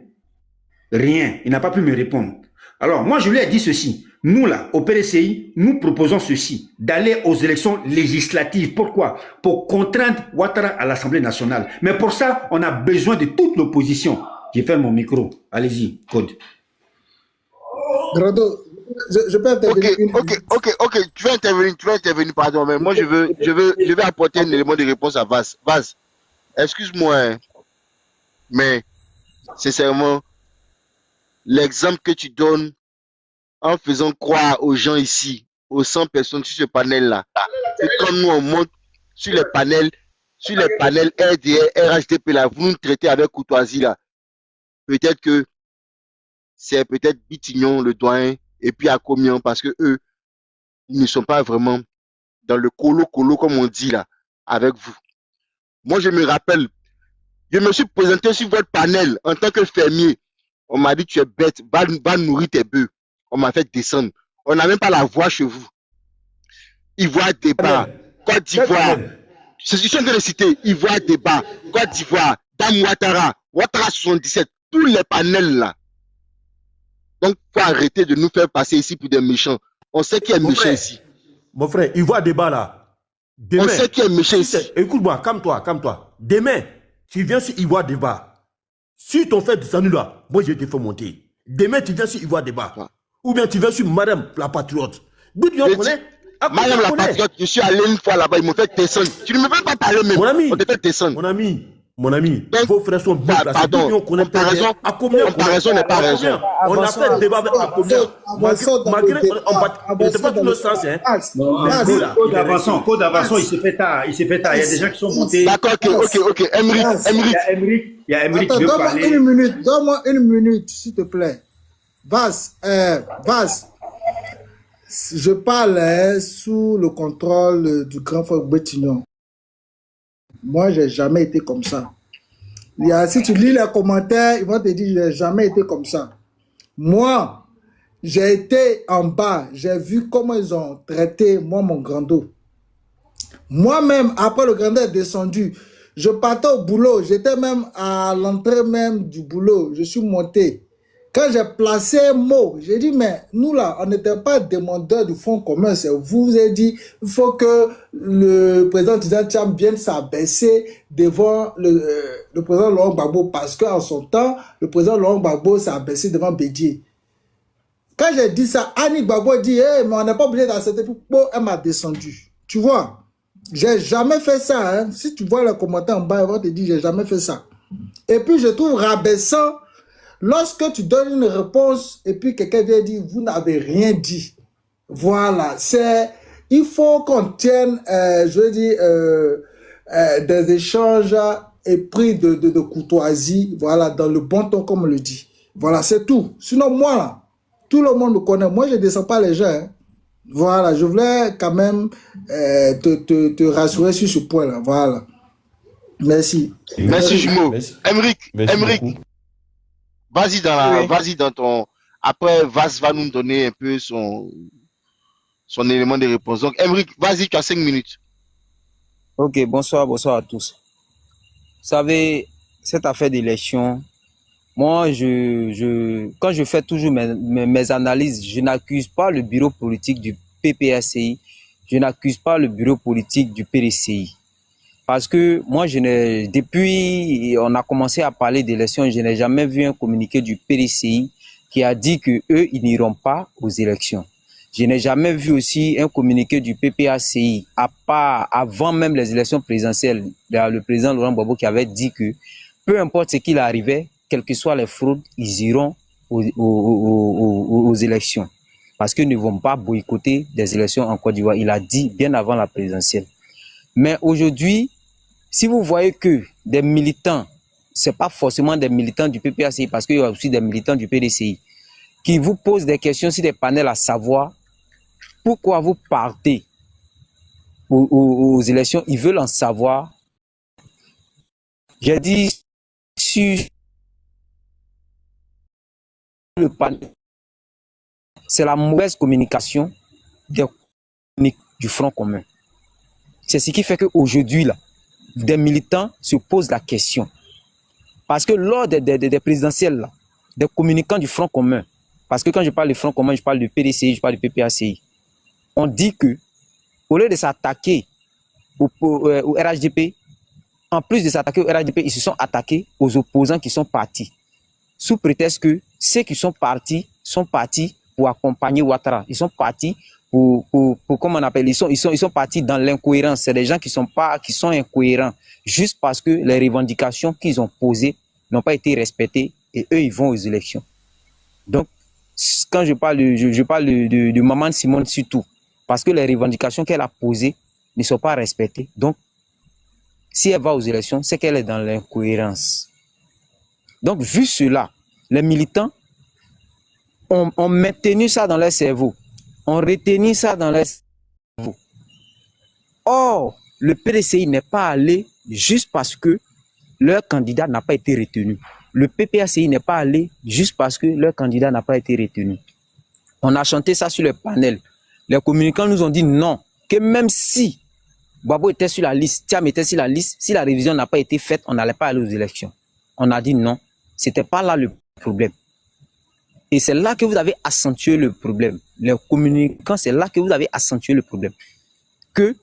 S2: Rien. Il n'a pas pu me répondre. Alors, moi, je lui ai dit ceci. Nous, là, au PDCI, nous proposons ceci, d'aller aux élections législatives. Pourquoi? Pour contraindre Ouattara à l'Assemblée nationale. Mais pour ça, on a besoin de toute l'opposition. J'ai fait mon micro. Allez-y, Code.
S6: Grado, je peux intervenir.
S4: Ok. Tu vas intervenir, pardon, mais moi, je vais apporter un élément de réponse à Vaz. Vaz, excuse-moi, hein, mais sincèrement, l'exemple que tu donnes en faisant croire aux gens ici, aux 100 personnes sur ce panel-là, que quand nous on monte sur les panels RDR, RHDP, là, vous nous traitez avec courtoisie, là, peut-être que c'est peut-être Bitignon, le doyen, et puis Akomian, parce que eux, ils ne sont pas vraiment dans le colo, comme on dit là, avec vous. Moi, je me rappelle, je me suis présenté sur votre panel en tant que fermier. On m'a dit, tu es bête, va nourrir tes bœufs. On m'a fait descendre. On n'a même pas la voix chez vous. Ivoire débat, Côte d'Ivoire. Je suis en train de citer Ivoire débat, Côte d'Ivoire, Dame Ouattara, Ouattara 77, tous les panels là. Donc, il faut arrêter de nous faire passer ici pour des méchants. On sait qui est méchant ici.
S9: Mon frère, Ivoire débat là. Demain,
S4: on sait qui est méchant ici.
S9: Écoute-moi, calme-toi. Demain, tu viens sur Ivoire débat. Si ton fait descendu là, moi je te fais monter. Demain, tu viens sur Ivoire débat. Ou bien tu viens sur Madame la Patriote. Madame
S4: la Patriote, je suis allé une fois là-bas, ils m'ont fait descendre. Tu ne me fais pas parler même.
S9: Mon ami,
S4: on te fait descendre.
S9: Mon ami, vos frères sont bien placés.
S4: Pardon, comparaison n'est pas raison.
S9: On a fait débat avec Akomian. Malgré on ne sait pas tout le sens.
S2: Code d'avançon, il s'est fait tard. Il y a des gens qui sont montés.
S4: D'accord, ok.
S2: Il y a Emric qui veut parler.
S6: Donne-moi une minute, s'il te plaît. Vaz, je parle sous le contrôle du grand frère Betignon. Moi, j'ai jamais été comme ça. Si tu lis les commentaires, ils vont te dire, je n'ai jamais été comme ça. Moi, j'ai été en bas, j'ai vu comment ils ont traité, moi, mon grando. Moi-même, après le grandeur est descendu, je partais au boulot, j'étais même à l'entrée même du boulot, je suis monté. Quand j'ai placé un mot, j'ai dit, mais nous là, on n'était pas demandeurs du fonds commun, c'est vous avez dit, il faut que le président Tidjane Thiam vienne s'abaisser devant le président Laurent Gbagbo, parce qu'en son temps, le président Laurent Gbagbo s'est abaissé devant Bédié. Quand j'ai dit ça, Annie Gbagbo dit, hey, mais on n'est pas obligé d'accepter, elle m'a descendu. Tu vois? J'ai jamais fait ça. Hein. Si tu vois le commentaire en bas, ils vont te dire, j'ai jamais fait ça. Et puis, je trouve rabaissant lorsque tu donnes une réponse et puis quelqu'un vient dire, vous n'avez rien dit. Voilà. Il faut qu'on tienne, des échanges épris de courtoisie, voilà, dans le bon ton, comme on le dit. Voilà, c'est tout. Sinon, moi, là, tout le monde me connaît. Moi, je ne descends pas les gens. Hein. Voilà, je voulais quand même te rassurer sur ce point-là. Voilà. Merci.
S4: Merci, jumeau. Emric, vas-y dans ton... Après, Vas va nous donner un peu son élément de réponse. Donc, Emric, vas-y, tu as 5 minutes.
S10: Ok, bonsoir à tous. Vous savez, cette affaire d'élection, moi, quand je fais toujours mes analyses, je n'accuse pas le bureau politique du PPACI, je n'accuse pas le bureau politique du PDCI. Parce que moi, depuis on a commencé à parler d'élections, je n'ai jamais vu un communiqué du PDCI qui a dit que eux, ils n'iront pas aux élections. Je n'ai jamais vu aussi un communiqué du PPACI, avant même les élections présidentielles, le président Laurent Gbagbo qui avait dit que peu importe ce qu'il arrivait, quelles que soient les fraudes, ils iront aux élections. Parce qu'ils ne vont pas boycotter des élections en Côte d'Ivoire. Il a dit bien avant la présidentielle. Mais aujourd'hui, si vous voyez que des militants, ce n'est pas forcément des militants du PPACI, parce qu'il y a aussi des militants du PDCI, qui vous posent des questions sur des panels à savoir pourquoi vous partez aux élections, ils veulent en savoir. J'ai dit sur le panel, c'est la mauvaise communication du Front commun. C'est ce qui fait qu'aujourd'hui, là, des militants se posent la question. Parce que lors des présidentielles, là, des communicants du Front commun, parce que quand je parle du Front commun, je parle du PDCI, je parle du PPACI, on dit que, au lieu de s'attaquer au RHDP, en plus de s'attaquer au RHDP, ils se sont attaqués aux opposants qui sont partis. Sous prétexte que ceux qui sont partis pour accompagner Ouattara. Ils sont partis pour comment on appelle, ils sont partis dans l'incohérence. C'est des gens qui sont incohérents juste parce que les revendications qu'ils ont posées n'ont pas été respectées et eux, ils vont aux élections. Donc, quand je parle de Maman Simone surtout, parce que les revendications qu'elle a posées ne sont pas respectées. Donc, si elle va aux élections, c'est qu'elle est dans l'incohérence. Donc, vu cela, les militants ont maintenu ça dans leur cerveau, ont retenu ça dans leur cerveau. Or, le PDCI n'est pas allé juste parce que leur candidat n'a pas été retenu. Le PPACI n'est pas allé juste parce que leur candidat n'a pas été retenu. On a chanté ça sur le panel. Les communicants nous ont dit non, que même si Gbagbo était sur la liste, Thiam était sur la liste, si la révision n'a pas été faite, on n'allait pas aller aux élections. On a dit non, c'était pas là le problème. Et c'est là que vous avez accentué le problème. Les communicants, c'est là que vous avez accentué le problème. Que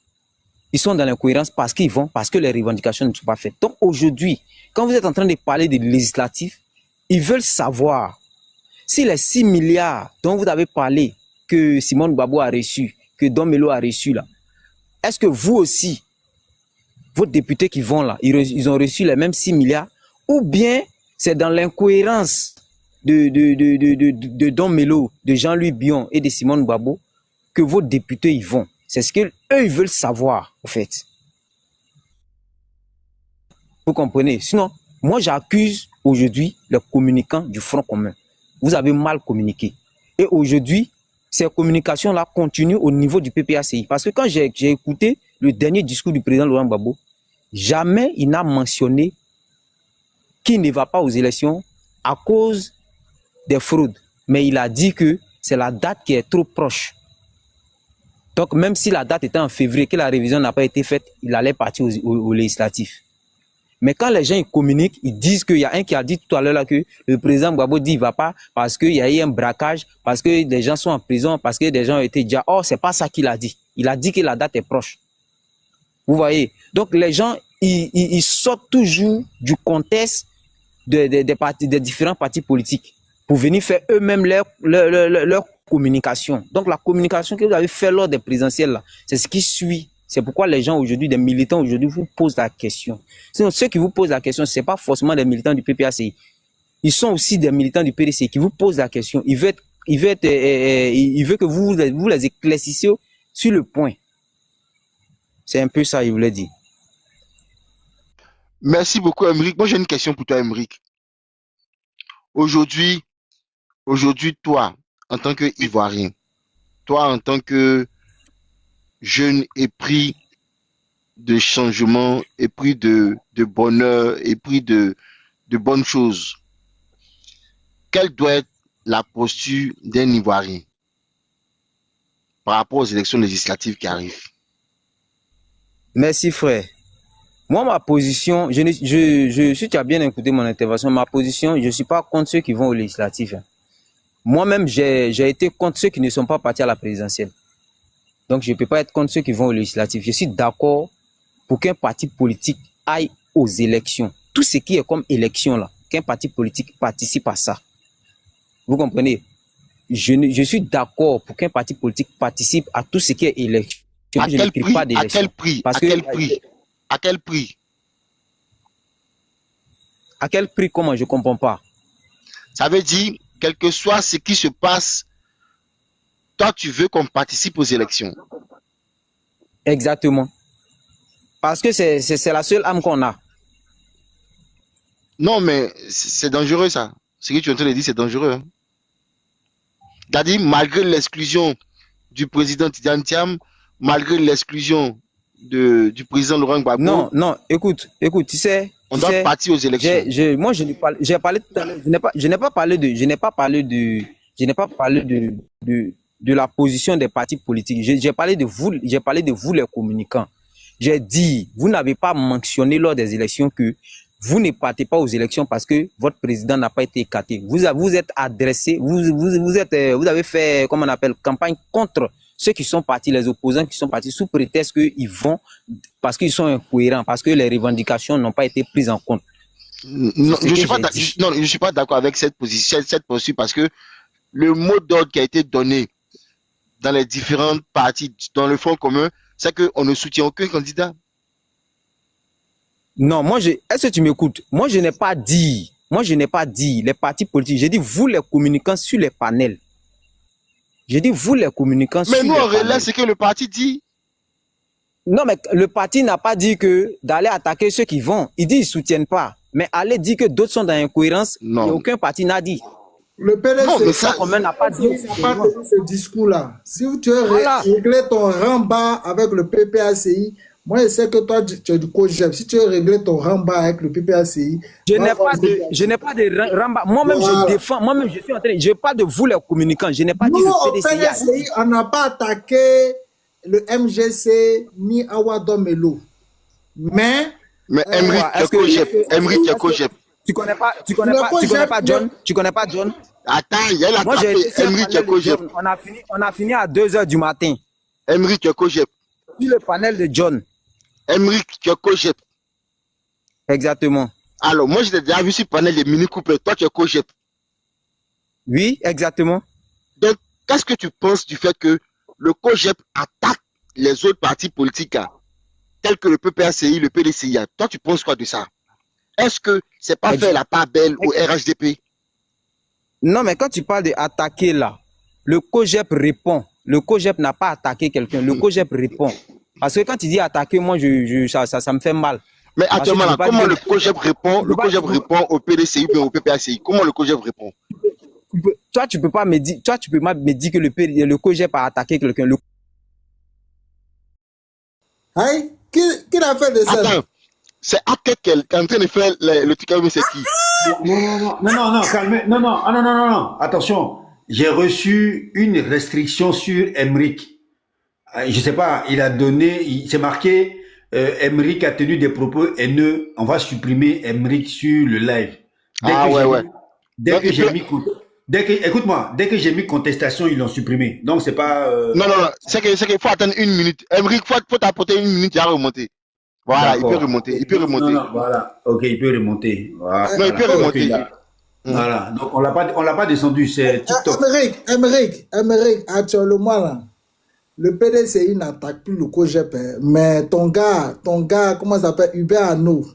S10: ils sont dans l'incohérence parce que les revendications ne sont pas faites. Donc aujourd'hui, quand vous êtes en train de parler des législatifs, ils veulent savoir si les 6 milliards dont vous avez parlé, que Simone Gbagbo a reçu, que Don Melo a reçu là, est-ce que vous aussi, vos députés qui vont là, ils ont reçu les mêmes 6 milliards, ou bien c'est dans l'incohérence de Don Melo, de Jean-Louis Bion et de Simone Gbagbo que vos députés y vont. C'est ce qu'eux, ils veulent savoir, en fait. Vous comprenez? Sinon, moi, j'accuse aujourd'hui les communicants du Front commun. Vous avez mal communiqué. Et aujourd'hui, ces communications-là continuent au niveau du PPACI. Parce que quand j'ai écouté le dernier discours du président Laurent Gbagbo, jamais il n'a mentionné qui ne va pas aux élections à cause des fraudes. Mais il a dit que c'est la date qui est trop proche. Donc, même si la date était en février, que la révision n'a pas été faite, il allait partir aux législatifs. Mais quand les gens ils communiquent, ils disent qu'il y a un qui a dit tout à l'heure là que le président Gbagbo dit qu'il ne va pas parce qu'il y a eu un braquage, parce que des gens sont en prison, parce que des gens ont été déjà... Oh, c'est pas ça qu'il a dit. Il a dit que la date est proche. Vous voyez? Donc, les gens, ils sortent toujours du contexte des différents partis politiques pour venir faire eux-mêmes leur communication. Donc, la communication que vous avez fait lors des présidentielles, là, c'est ce qui suit. C'est pourquoi les gens aujourd'hui, des militants aujourd'hui, vous posent la question. Sinon, ceux qui vous posent la question, ce n'est pas forcément des militants du PPACI. Ils sont aussi des militants du PDC qui vous posent la question. Il veut que vous les éclaircissiez sur le point. C'est un peu ça, il voulait dire.
S4: Merci beaucoup, Emric. Moi, j'ai une question pour toi, Emric. Aujourd'hui, toi, en tant qu'Ivoirien, toi, en tant que jeune épris de changement, épris de bonheur, épris de bonnes choses, quelle doit être la posture d'un Ivoirien par rapport aux élections législatives qui arrivent?
S10: Merci, frère. Moi, ma position, si tu as bien écouté mon intervention, ma position, je ne suis pas contre ceux qui vont aux législatives. Moi-même, j'ai été contre ceux qui ne sont pas partis à la présidentielle. Donc, je ne peux pas être contre ceux qui vont aux législatives. Je suis d'accord pour qu'un parti politique aille aux élections. Tout ce qui est comme élection, là, qu'un parti politique participe à ça. Vous comprenez? Je suis d'accord pour qu'un parti politique participe à tout ce qui est élection.
S4: À quel prix? À quel prix? À quel prix? À quel prix?
S10: À quel prix? Comment? Je ne comprends pas.
S4: Ça veut dire, quel que soit ce qui se passe, toi, tu veux qu'on participe aux élections.
S10: Exactement. Parce que c'est la seule âme qu'on a.
S4: Non, mais c'est dangereux, ça. Ce que tu es en train de dire, c'est dangereux. Hein? C'est-à-dire, malgré l'exclusion du président Tidiane Thiam, malgré l'exclusion du président Laurent Gbagbo.
S10: Non, écoute, tu sais.
S4: On doit partir aux élections.
S10: Moi, j'ai parlé tout à l'heure. Je n'ai pas parlé de la position des partis politiques. J'ai parlé de vous les communicants. J'ai dit, vous n'avez pas mentionné lors des élections que vous ne partez pas aux élections parce que votre président n'a pas été écarté. Vous êtes adressé, vous avez fait, comment on appelle, campagne contre ceux qui sont partis, les opposants qui sont partis sous prétexte qu'ils vont, parce qu'ils sont incohérents, parce que les revendications n'ont pas été prises en compte.
S4: Non, je ne suis pas d'accord avec cette position, parce que le mot d'ordre qui a été donné dans les différentes parties, dans le Front commun, c'est qu'on ne soutient aucun candidat.
S10: Non, est-ce que tu m'écoutes? Moi, je n'ai pas dit les partis politiques. J'ai dit vous les communicants sur les panels. J'ai dit vous les communicants sur les panels.
S4: Mais nous, on relève ce que le parti dit.
S10: Non, mais le parti n'a pas dit que d'aller attaquer ceux qui vont. Il dit qu'ils ne soutiennent pas. Mais aller dire que d'autres sont dans l'incohérence, aucun parti n'a dit.
S6: Le PDC
S10: n'a pas dit
S6: ce discours-là. Si tu veux régler ton ramba avec le PPACI, moi je sais que toi tu es du COJEP. Si tu veux régler ton ramba avec le PPACI,
S10: je n'ai pas de ramba. Moi-même je défends. Moi-même je suis en train. Je parle de vous les communicants. Je n'ai pas dit le
S6: PDCI. On n'a pas attaqué le MGC ni Awadomelo. Mais
S4: Emric COJEP.
S10: Tu connais pas John? Tu connais pas John?
S4: Attends, il y a la
S10: Moi, j'ai été Emric COJEP. On a fini à 2h du matin.
S4: Emric COJEP.
S10: Sur le panel de John.
S4: Emric COJEP.
S10: Exactement.
S4: Alors, moi, j'ai déjà vu sur le panel de Mini Cooper. Toi, tu es COJEP.
S10: Oui, exactement.
S4: Donc, qu'est-ce que tu penses du fait que le COJEP attaque les autres partis politiques, tels que le PPACI, le PDCI? Toi, tu penses quoi de ça? Est-ce que c'est pas faire la part belle au RHDP?
S10: Non, mais quand tu parles d'attaquer là, le COJEP répond. Le COJEP n'a pas attaqué quelqu'un. Le COJEP répond. Parce que quand il dit attaquer, moi, ça me fait mal.
S4: Mais actuellement, comment le COJEP répond? Le COJEP répond au PDCI ou au PPACI. Comment le COJEP répond?
S10: Toi, tu peux pas me dire que le COJEP a attaqué quelqu'un.
S6: Qui a fait de ça?
S4: Attends. C'est Ake qui est en train de faire le truc avec c'est qui?
S2: Non, calmez. Non. Attention, j'ai reçu une restriction sur Emric. Je sais pas, il a donné, c'est marqué, Emric a tenu des propos haineux. On va supprimer Emric sur le live. Écoute-moi, dès que j'ai mis contestation, ils l'ont supprimé. Donc c'est pas.
S4: Non, c'est qu'il faut attendre 1 minute. Emric, faut t'apporter 1 minute, il va remonter. Voilà, il peut remonter.
S2: Non, voilà. Ok, il peut remonter. Voilà.
S4: Non, il peut remonter.
S2: Voilà. Donc on l'a pas descendu, c'est TikTok.
S6: Emric, actuellement là, le PDCI n'attaque plus le COGEP, mais ton gars, comment ça s'appelle, Hubert Arnaud,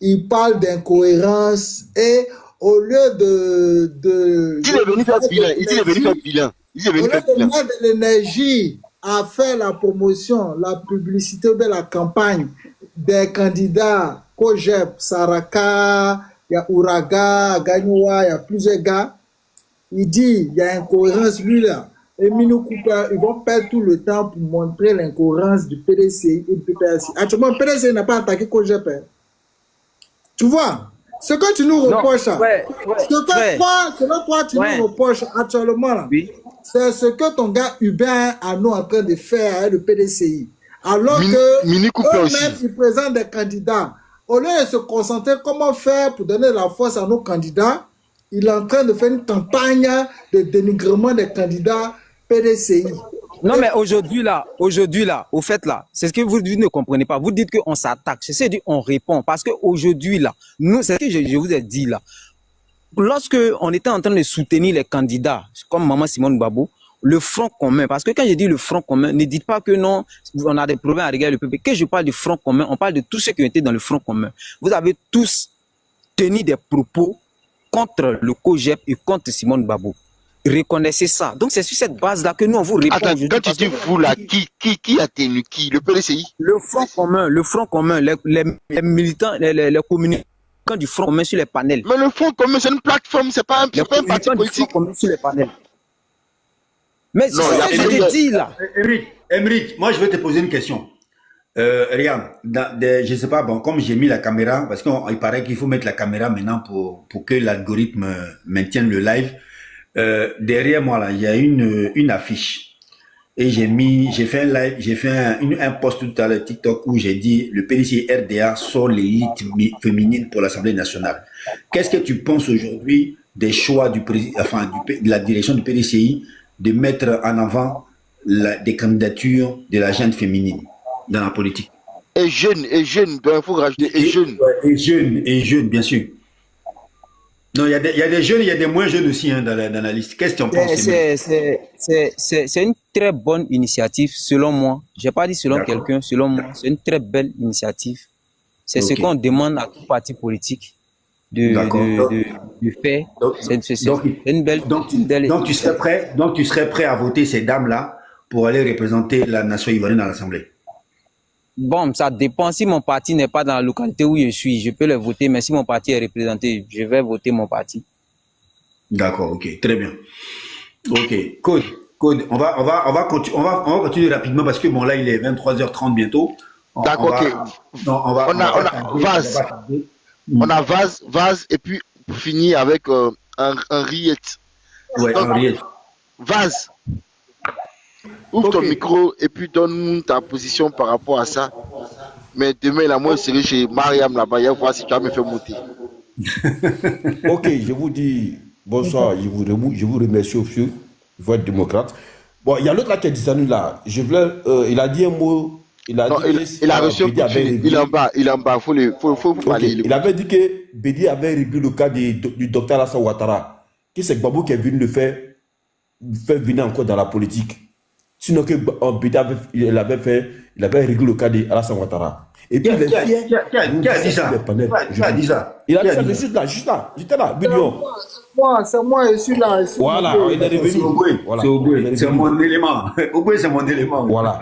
S6: il parle d'incohérence et au lieu de
S4: Il est venu faire bilan. Il est venu faire bilan.
S6: Au lieu de mettre de l'énergie à faire la promotion, la publicité de la campagne des candidats COGEP, Saraka, il y a Ouraga, Gagnoua, il y a plusieurs gars. Il dit, il y a incohérence, lui là. Et Minou Cooper, ils vont perdre tout le temps pour montrer l'incohérence du PDCI et du PPSI. Actuellement, le PDCI n'a pas attaqué COGEP. Tu vois, ce que tu nous reproches, ce que toi tu nous reproches actuellement là, c'est ce que ton gars Hubert Arnaud est en train de faire avec le PDCI. Alors que eux-mêmes, ils présentent des candidats. Au lieu de se concentrer comment faire pour donner la force à nos candidats, il est en train de faire une campagne de dénigrement des candidats PDCI.
S10: Non, mais aujourd'hui là, au fait là, c'est ce que vous ne comprenez pas. Vous dites qu'on s'attaque. C'est dit on répond. Parce qu'aujourd'hui là, nous, c'est ce que je vous ai dit là. Lorsque on était en train de soutenir les candidats, comme Maman Simone Gbagbo, le Front commun, parce que quand je dis le Front commun, ne dites pas que non, on a des problèmes à regarder le PP. Quand je parle du Front commun, on parle de tous ceux qui ont été dans le Front commun. Vous avez tous tenu des propos contre le COGEP et contre Simone Gbagbo. Reconnaissez ça. Donc c'est sur cette base-là que nous on vous répond.
S4: Attends, quand tu dis vous là, qui a tenu qui? Le PDCI?
S10: Le Front commun, les militants, les communicants du Front commun sur les panels.
S4: Mais le Front commun, c'est une plateforme, c'est pas un parti politique.
S10: Sur les panels. Mais c'est ce que je te dis là.
S2: Emric, moi je vais te poser une question. Regarde, je sais pas, bon, comme j'ai mis la caméra, parce qu'il paraît qu'il faut mettre la caméra maintenant pour que l'algorithme maintienne le live. Derrière moi là, il y a une affiche. Et j'ai fait un live, j'ai fait un post tout à l'heure TikTok où j'ai dit le PDCI RDA sont l'élite féminine pour l'Assemblée nationale. Qu'est-ce que tu penses aujourd'hui des choix de la direction du PDCI de mettre en avant des candidatures de la gente féminine dans la politique?
S4: Et jeune, il faut rajouter
S2: et jeune, bien sûr. Non, il y a des jeunes, il y a des moins jeunes aussi hein, dans la liste. Qu'est-ce que tu en penses?
S10: C'est une très bonne initiative, selon moi. Je n'ai pas dit selon quelqu'un, selon moi. C'est une très belle initiative. C'est ce qu'on demande à tout parti politique de faire. C'est une belle.
S2: Donc tu serais prêt à voter ces dames-là pour aller représenter la nation ivoirienne dans l'Assemblée?
S10: Bon, ça dépend. Si mon parti n'est pas dans la localité où je suis, je peux le voter, mais si mon parti est représenté, je vais voter mon parti.
S2: D'accord, ok, très bien. Ok, Code, on va continuer rapidement parce que bon là il est 23h30 bientôt.
S4: D'accord, ok. On a Vaz et puis pour finir avec Henriette.
S2: Ouais, Henriette.
S4: Vaz. Ouvre ton micro et puis donne ta position par rapport à ça. Mais demain, là, moi, je serai chez Mariam là-bas. Il va voir si tu vas me faire monter.
S9: Ok, je vous dis bonsoir. Je vous remercie au feu. Il faut être démocrate. Bon, il y a l'autre là qui a dit ça, là. Il a dit un mot. Il a
S4: reçu un coup de fil. Il est en bas. Il faut parler.
S9: Il avait dit que Bédi avait réglé le cas du docteur Alassane Ouattara. Que c'est Gbagbo qui est venu le faire venir encore dans la politique. Sinon que Bédi il avait réglé le cas d'Alassane Ouattara. Et puis
S2: qui a dit ça? Qui a dit ça?
S9: Il a dit ça, juste là. J'étais là, Bidion.
S6: C'est moi, je suis là.
S9: Voilà, il est revenu.
S2: C'est mon élément. Oboué, c'est mon élément.
S9: Voilà.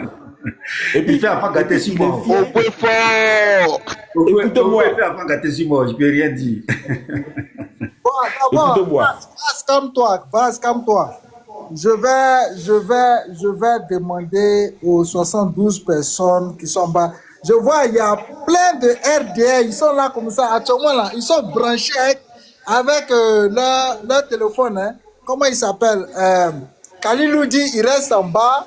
S2: Et puis il fait avant gâter 6 mois.
S4: Oboué fort.
S2: Écoute-moi. Il fait avant gâter 6 mois, je ne peux rien dire.
S6: Bon, d'abord, Vas, calme-toi. Je vais demander aux 72 personnes qui sont en bas. Je vois, il y a plein de RDA, ils sont là comme ça, actuellement là, ils sont branchés avec leur téléphone. Hein. Comment il s'appelle Kalilou dit, il reste en bas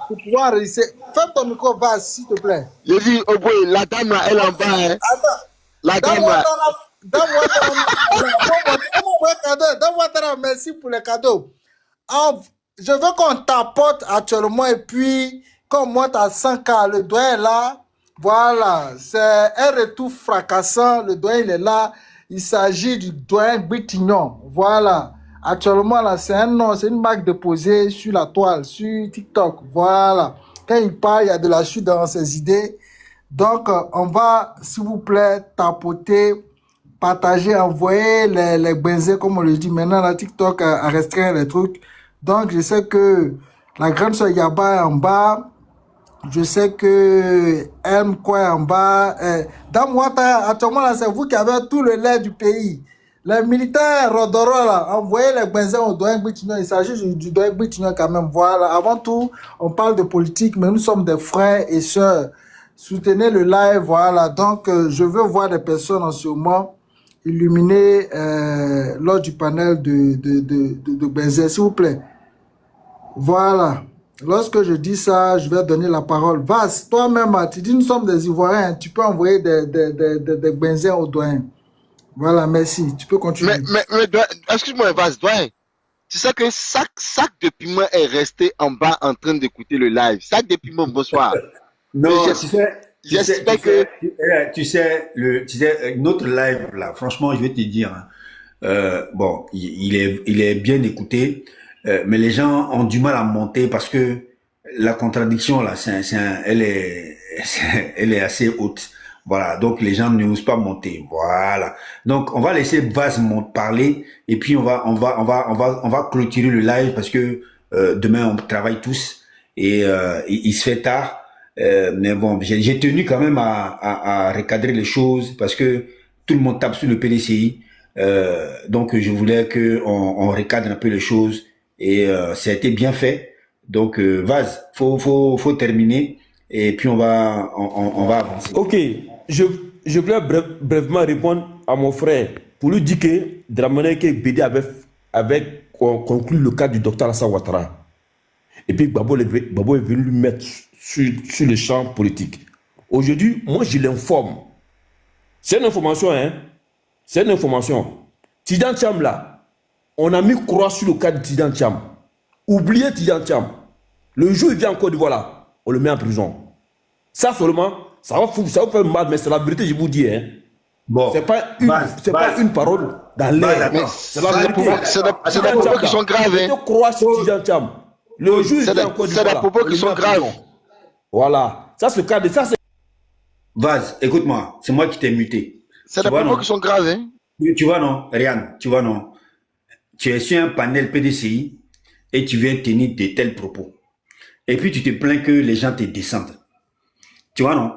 S6: pour pouvoir réussir. Ferme ton micro, vas, s'il te plaît.
S4: Je dis, oh boy, la dame là, elle est en bas. Hein.
S6: Attends.
S4: La dame là.
S6: Donne-moi merci pour les cadeaux. Je veux qu'on tapote actuellement et puis qu'on monte à 100K. Le doigt est là. Voilà, c'est un retour fracassant. Le doigt il est là. Il s'agit du doigt Bitignon. Voilà. Actuellement, là, c'est un nom, c'est une marque déposée sur la toile, sur TikTok. Voilà. Quand il parle, il y a de la chute dans ses idées. Donc, on va, s'il vous plaît, tapoter, partager, envoyer les baisers, comme on le dit. Maintenant, la TikTok a restreint les trucs. Donc, je sais que la grande soeur Yaba est en bas. Je sais que M quoi est en bas. Dame Ouattara, actuellement, là, c'est vous qui avez tout le lait du pays. Les militaires Rodoro, là, envoyez les baisers au Doyen Bitignon. Il s'agit du Doyen Bitignon quand même. Voilà. Avant tout, on parle de politique, mais nous sommes des frères et sœurs. Soutenez le live, voilà. Donc, je veux voir des personnes en ce moment illuminées lors du panel de Bézé, s'il vous plaît. Voilà. Lorsque je dis ça, je vais donner la parole. Vas, toi-même, tu dis nous sommes des Ivoiriens, tu peux envoyer des Bézés au doyen. Voilà, merci. Tu peux continuer.
S4: Mais excuse-moi, Vas, doyen. Tu sais que sac de piment est resté en bas en train d'écouter le live. Sac de piment, bonsoir.
S2: Non, tu sais, notre live là, franchement, je vais te dire, bon, il est bien écouté, mais les gens ont du mal à monter parce que la contradiction là, elle est assez haute. Voilà, donc les gens n'osent pas monter. Voilà. Donc on va laisser Vaz parler et puis on va clôturer le live parce que demain on travaille tous et il se fait tard. Mais bon, j'ai tenu quand même à recadrer les choses parce que tout le monde tape sur le PDCI. Donc je voulais que on recadre un peu les choses et ça a été bien fait. Donc Vaz, faut terminer et puis on va avancer.
S9: Ok, je voulais brièvement répondre à mon frère pour lui dire que de la manière que BD avait conclu le cas du docteur Alassane Ouattara et puis Babo est venu lui mettre sur le champ politique. Aujourd'hui, moi je l'informe. C'est une information, hein. C'est une information. Tidjane Thiam là, on a mis croix sur le cas de Tidjane Thiam. Oubliez Tidjane Thiam. Le jour où il vient en Côte d'Ivoire là, on le met en prison. Ça seulement, ça va vous faire mal, mais c'est la vérité, je vous dis. Hein.
S2: Bon,
S9: c'est pas une parole dans l'air.
S4: C'est la vérité. C'est des propos qui sont graves. Hein.
S9: Croix sur Tidjane Thiam. Le jour où il vient en Côte d'Ivoire,
S4: c'est des propos qui sont graves.
S9: Voilà. Ça, ce cas de ça, c'est...
S2: Vaz, écoute-moi, c'est moi qui t'ai muté.
S4: C'est des propos qui sont graves, hein.
S2: Tu vois, non, Rian, tu vois, non. Tu es sur un panel PDCI et tu viens tenir de tels propos. Et puis, tu te plains que les gens te descendent. Tu vois, non.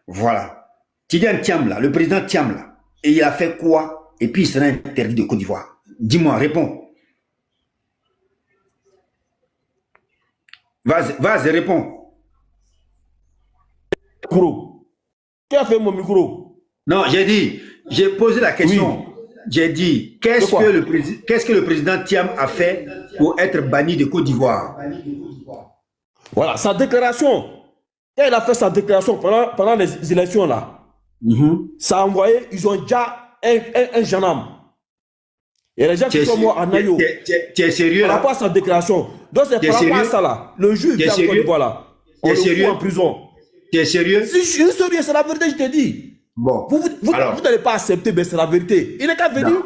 S2: Voilà. Tidjane Thiam, là, le président Thiam, là, et il a fait quoi? Et puis, il sera interdit de Côte d'Ivoire. Dis-moi, réponds. Vas-y, réponds.
S9: Qui a fait mon micro?
S2: Non, j'ai posé la question. Oui. J'ai dit, qu'est-ce que le président Thiam a fait pour être banni de Côte d'Ivoire?
S9: Voilà, sa déclaration. Quand il a fait sa déclaration pendant les élections là, ça a envoyé, ils ont déjà un gendarme. Et les gens qui sont morts à Nayo.
S2: Tu es sérieux?
S9: Par rapport à sa déclaration. Donc c'est par rapport à ça là. Le juge vient en Côte d'Ivoire là. On le fout en prison.
S2: Tu es sérieux?
S9: Si je suis sérieux, c'est la vérité, je te dis.
S2: Bon.
S9: Vous n'allez pas accepter, mais c'est la vérité. Il n'est qu'à venir.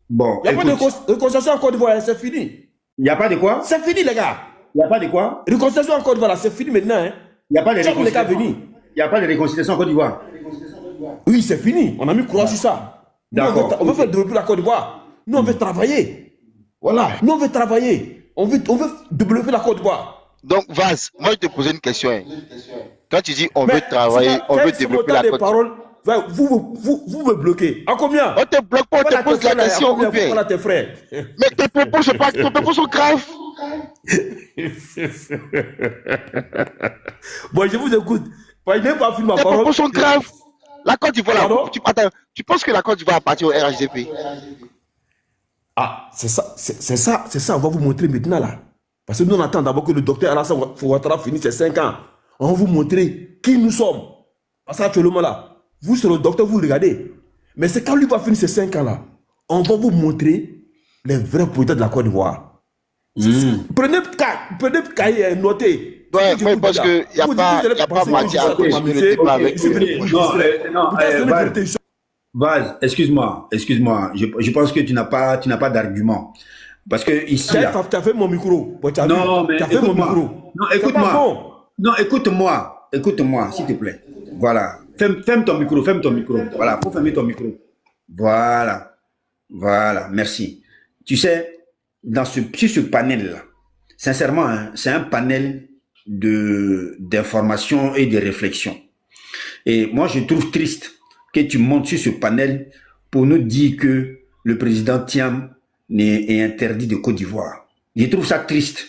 S2: Bon.
S9: Il n'y a pas de réconciliation en Côte d'Ivoire, c'est fini.
S2: Il n'y a pas de quoi?
S9: C'est fini, les gars.
S2: Il n'y a pas de quoi?
S9: Réconciliation en Côte d'Ivoire, c'est fini maintenant. Hein.
S2: Il n'y a pas de réconciliation.
S9: Il
S2: n'y a pas de réconciliation en Côte d'Ivoire.
S9: Oui, c'est fini. On a mis croix sur ça.
S2: D'accord.
S9: On veut faire développer la Côte d'Ivoire. Nous, on veut travailler. Voilà. Nous, on veut travailler. On veut développer la Côte d'Ivoire.
S4: Donc, Vaz, moi, je te posais une question. Hein. Quand tu dis on veut travailler, on veut développer la Côte d'Ivoire.
S9: Vous me bloquez. À combien?
S4: On te bloque pas, on te pose la question.
S9: Voilà tes frères.
S4: Mais tes propos, tes propos sont graves.
S9: Bon, je vous écoute. Il n'est pas fini ma
S4: Les
S9: parole.
S4: propos sont graves. La Côte d'Ivoire,
S9: Pardon?
S4: attends, tu penses que la Côte d'Ivoire appartient au RHDP?
S9: Ah, c'est ça, on va vous montrer maintenant là. Parce que nous on attend d'abord que le docteur Alassane Ouattara finisse ses 5 ans. On va vous montrer qui nous sommes. Parce qu'actuellement là, vous sur le docteur, vous regardez. Mais c'est quand lui va finir ses 5 ans là, on va vous montrer les vrais producteurs de la Côte d'Ivoire. Prenez le cahier, notez.
S4: Ouais, moi, parce qu'il n'y a pas matière à discuter avec
S2: Vaz, excuse-moi. Je pense que tu n'as pas d'argument. Parce que ici.
S9: Tu as fait mon micro.
S2: Non, mais
S9: tu as fait mon micro.
S2: Non, écoute-moi. Bon. Non, écoute-moi, s'il te plaît. Voilà. Ferme ton micro. Voilà, faut fermer ton micro. Voilà, merci. Tu sais, sur ce panel-là, sincèrement, hein, c'est un panel d'informations et de réflexions. Et moi, je trouve triste que tu montes sur ce panel pour nous dire que le président Thiam est interdit de Côte d'Ivoire. Je trouve ça triste.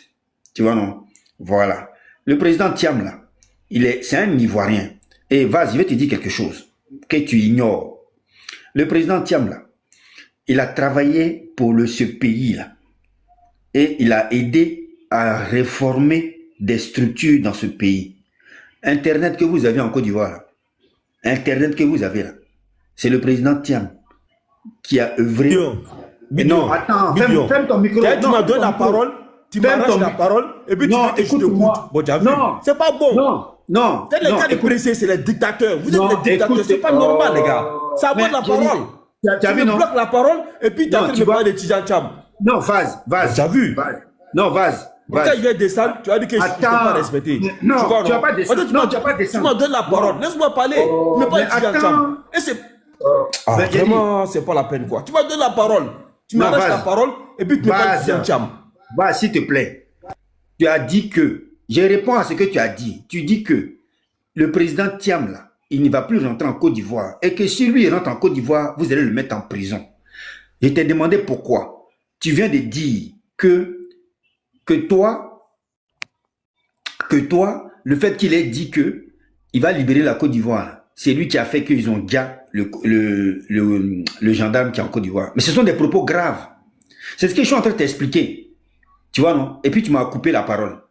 S2: Tu vois, non? Voilà. Le président Thiam, là, c'est un Ivoirien. Et vas-y, je vais te dire quelque chose que tu ignores. Le président Thiam, là, il a travaillé pour ce pays-là. Et il a aidé à réformer des structures dans ce pays. Internet que vous avez en Côte d'Ivoire, là, Internet que vous avez là, c'est le président Thiam qui a œuvré. Non, attends, ferme ton micro.
S9: Tu m'as donné la parole, tu m'arraches la parole, et puis tu dis que je t'écoute. Bon, tu as vu, c'est pas bon.
S2: Non.
S9: C'est les gars de pressés, c'est les dictateurs. Vous êtes les dictateurs, c'est pas normal, les gars. Ça aborde la parole. Tu me bloques la parole, et puis tu as fait le parler de Tidjane Thiam.
S2: Non, Vaz.
S9: Tu as vu?
S2: Non, Vaz.
S9: Quand je vais descendre, tu as dit que je ne peux pas respecter.
S2: Non, tu vas pas descendre. Non, tu vas pas
S9: descendre. Tu m'as donné la parole. Laisse-moi parler. Mais pas Tidjane Thiam. Et c'est... vraiment, c'est pas la peine, quoi. Tu m'as donné la parole. Tu m'arrêtes la parole, et puis tu me parles de Tidjane Thiam.
S2: Va, s'il te plaît. Tu as dit que... Je réponds à ce que tu as dit. Tu dis que le président Thiam, là, il ne va plus rentrer en Côte d'Ivoire. Et que si lui, il rentre en Côte d'Ivoire, vous allez le mettre en prison. Je t'ai demandé pourquoi. Tu viens de dire que toi, le fait qu'il ait dit que il va libérer la Côte d'Ivoire, c'est lui qui a fait qu'ils ont déjà le gendarme qui est en Côte d'Ivoire. Mais ce sont des propos graves. C'est ce que je suis en train de t'expliquer. Tu vois, non? Et puis tu m'as coupé la parole.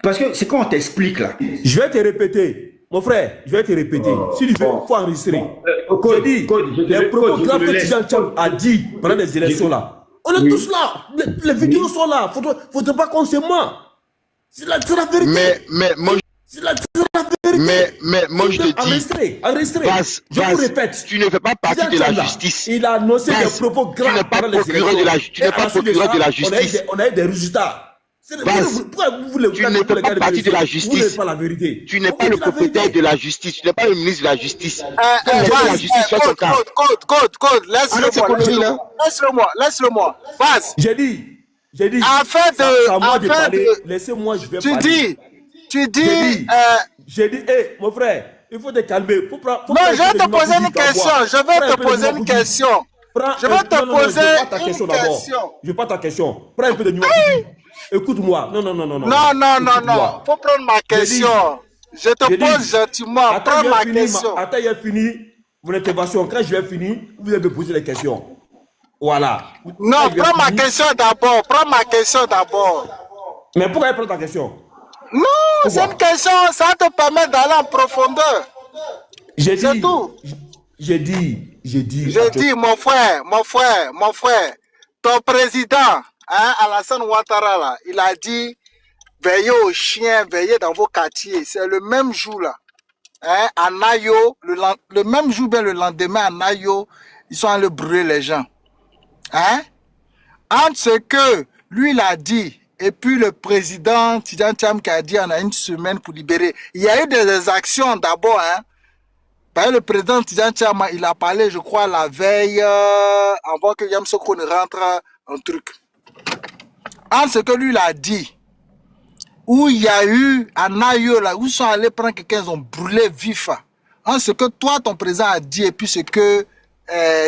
S2: Parce que c'est quand on t'explique là.
S9: Je vais te répéter. Mon frère, je vais te répéter. Si tu veux, il faut enregistrer. Je dis, les propos graves que Tidjane Thiam a dit pendant les élections là. On est tous là. Les vidéos sont là. Faudrait pas qu'on se ment. C'est la vérité.
S4: Mais moi,
S9: c'est la vérité.
S4: Mais moi je te dis.
S9: Enregistré. Je vous répète.
S4: Tu ne fais pas partie de la justice.
S9: Il a annoncé des propos graves pendant les élections.
S4: Tu n'es pas procureur de la justice.
S9: On a eu des résultats. Pourquoi vous voulez
S4: tu ne fais pas partie de la justice.
S9: Vous pas la vérité.
S4: Tu n'es pas le propriétaire de la justice. Tu n'es pas le ministre de la justice.
S6: Laisse-le-moi. Vas.
S9: J'ai dit. Laissez-moi, je vais parler.
S6: Tu dis.
S9: J'ai dit, mon frère, il faut te calmer.
S6: Non, je vais te poser une question. Je vais te poser une question. Je vais te poser une question.
S9: Je veux pas ta question. Prends un peu de nuance. Écoute-moi. Non.
S6: Non. Faut prendre ma question. Je te pose gentiment. Prends ma question.
S9: Attends, il a fini mon intervention. Quand je vais finir, vous allez me poser les questions. Voilà.
S6: Non, prends ma question d'abord.
S9: Mais pourquoi prendre ta question?
S6: Non, c'est une question, ça te permet d'aller en profondeur. C'est tout.
S9: J'ai dit,
S6: mon frère, ton président, Alassane Ouattara, là, il a dit, veillez aux chiens, veillez dans vos quartiers. C'est le même jour, là, à Nayo, le même jour, bien le lendemain, à Nayo, ils sont allés brûler les gens. Entre ce que lui, il a dit, et puis le président Tidjane Thiam qui a dit on a une semaine pour libérer. Il y a eu des actions d'abord. Le président Tidjane Thiam, il a parlé, je crois, la veille, avant que Yam Soko ne rentre un truc. En ce que lui il a dit, où il y a eu à Nayo, là, où ils sont allés prendre quelqu'un, ils ont brûlé vif. En ce que toi, ton président a dit, et puis ce que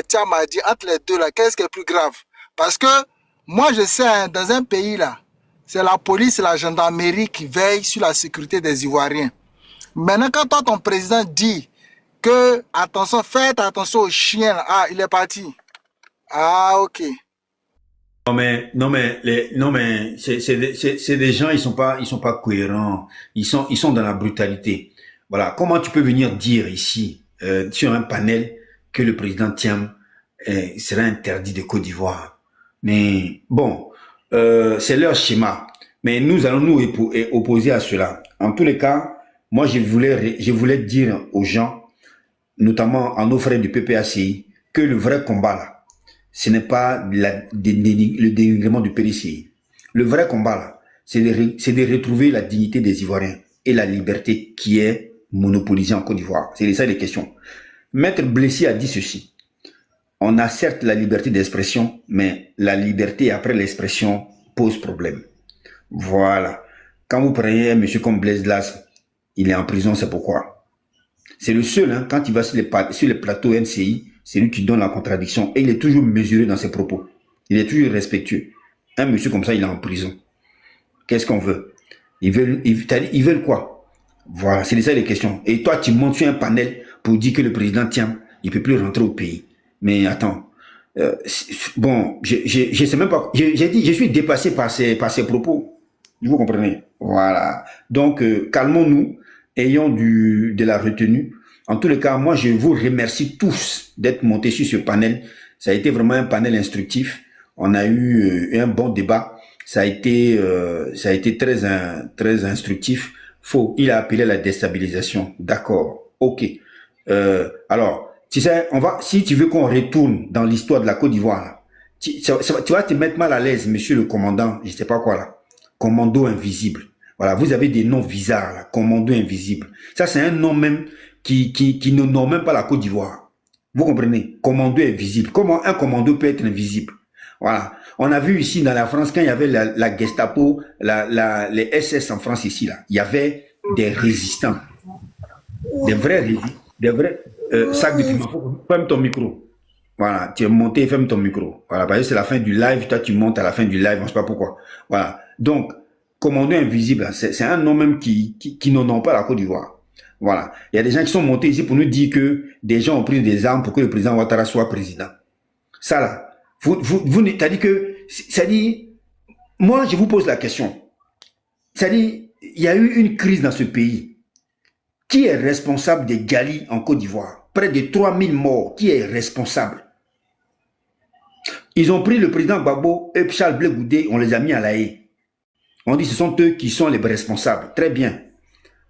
S6: Thiam a dit, entre les deux, là, qu'est-ce qui est plus grave? Parce que moi, je sais, dans un pays, là, c'est la police et la gendarmerie qui veillent sur la sécurité des Ivoiriens. Maintenant, quand toi, ton président dit que, attention, faites attention aux chiens, ah, il est parti. Ah, ok.
S2: Non mais c'est des gens, ils sont pas cohérents. Ils sont dans la brutalité. Voilà. Comment tu peux venir dire ici, sur un panel, que le président Thiam sera interdit de Côte d'Ivoire? Mais bon, c'est leur schéma. Mais nous allons nous opposer à cela. En tous les cas, moi je voulais dire aux gens, notamment à nos frères du PPACI, que le vrai combat là, ce n'est pas le dénigrement du PDCI. Le vrai combat là, c'est de retrouver la dignité des Ivoiriens et la liberté qui est monopolisée en Côte d'Ivoire. C'est ça les questions. Maître Blessy a dit ceci. On a certes la liberté d'expression, mais la liberté après l'expression pose problème. Voilà. Quand vous prenez un monsieur comme Blaise Las, il est en prison, c'est pourquoi. C'est le seul, hein, quand il va sur les plateaux NCI, c'est lui qui donne la contradiction et il est toujours mesuré dans ses propos. Il est toujours respectueux. Un monsieur comme ça, il est en prison. Qu'est-ce qu'on veut? Ils veulent quoi? Voilà, c'est ça les questions. Et toi, tu montes sur un panel pour dire que le président Thiam, il ne peut plus rentrer au pays. Mais attends, bon, je sais même pas, j'ai dit, je suis dépassé par ses propos. Vous comprenez? Voilà. Donc, calmons-nous, ayons de la retenue. En tous les cas, moi, je vous remercie tous d'être montés sur ce panel. Ça a été vraiment un panel instructif. On a eu un bon débat. Ça a été très instructif. Il a appelé à la déstabilisation. D'accord. OK. Alors, tu sais, si tu veux qu'on retourne dans l'histoire de la Côte d'Ivoire, tu vas te mettre mal à l'aise, monsieur le commandant, je sais pas quoi là. Commando invisible. Voilà, vous avez des noms bizarres là. Commando invisible. Ça, c'est un nom même qui ne nomme même pas la Côte d'Ivoire. Vous comprenez? Commando invisible. Comment un commando peut être invisible? Voilà. On a vu ici dans la France, quand il y avait la Gestapo, les SS en France ici, là, il y avait des résistants. Des vrais sacs de piment. Ferme ton micro. Voilà. Tu es monté, ferme ton micro. Voilà. Parce que c'est la fin du live. Toi, tu montes à la fin du live. On ne sait pas pourquoi. Voilà. Donc, commando invisible, c'est un nom même qui ne nomme pas la Côte d'Ivoire. Voilà. Il y a des gens qui sont montés ici pour nous dire que des gens ont pris des armes pour que le président Ouattara soit président. Ça là, t'as dit que, ça dit, moi je vous pose la question. Ça dit, il y a eu une crise dans ce pays. Qui est responsable des Gali en Côte d'Ivoire? Près de 3000 morts. Qui est responsable? Ils ont pris le président Gbagbo et Charles Blé Goudé, on les a mis à la haie. On dit que ce sont eux qui sont les responsables. Très bien.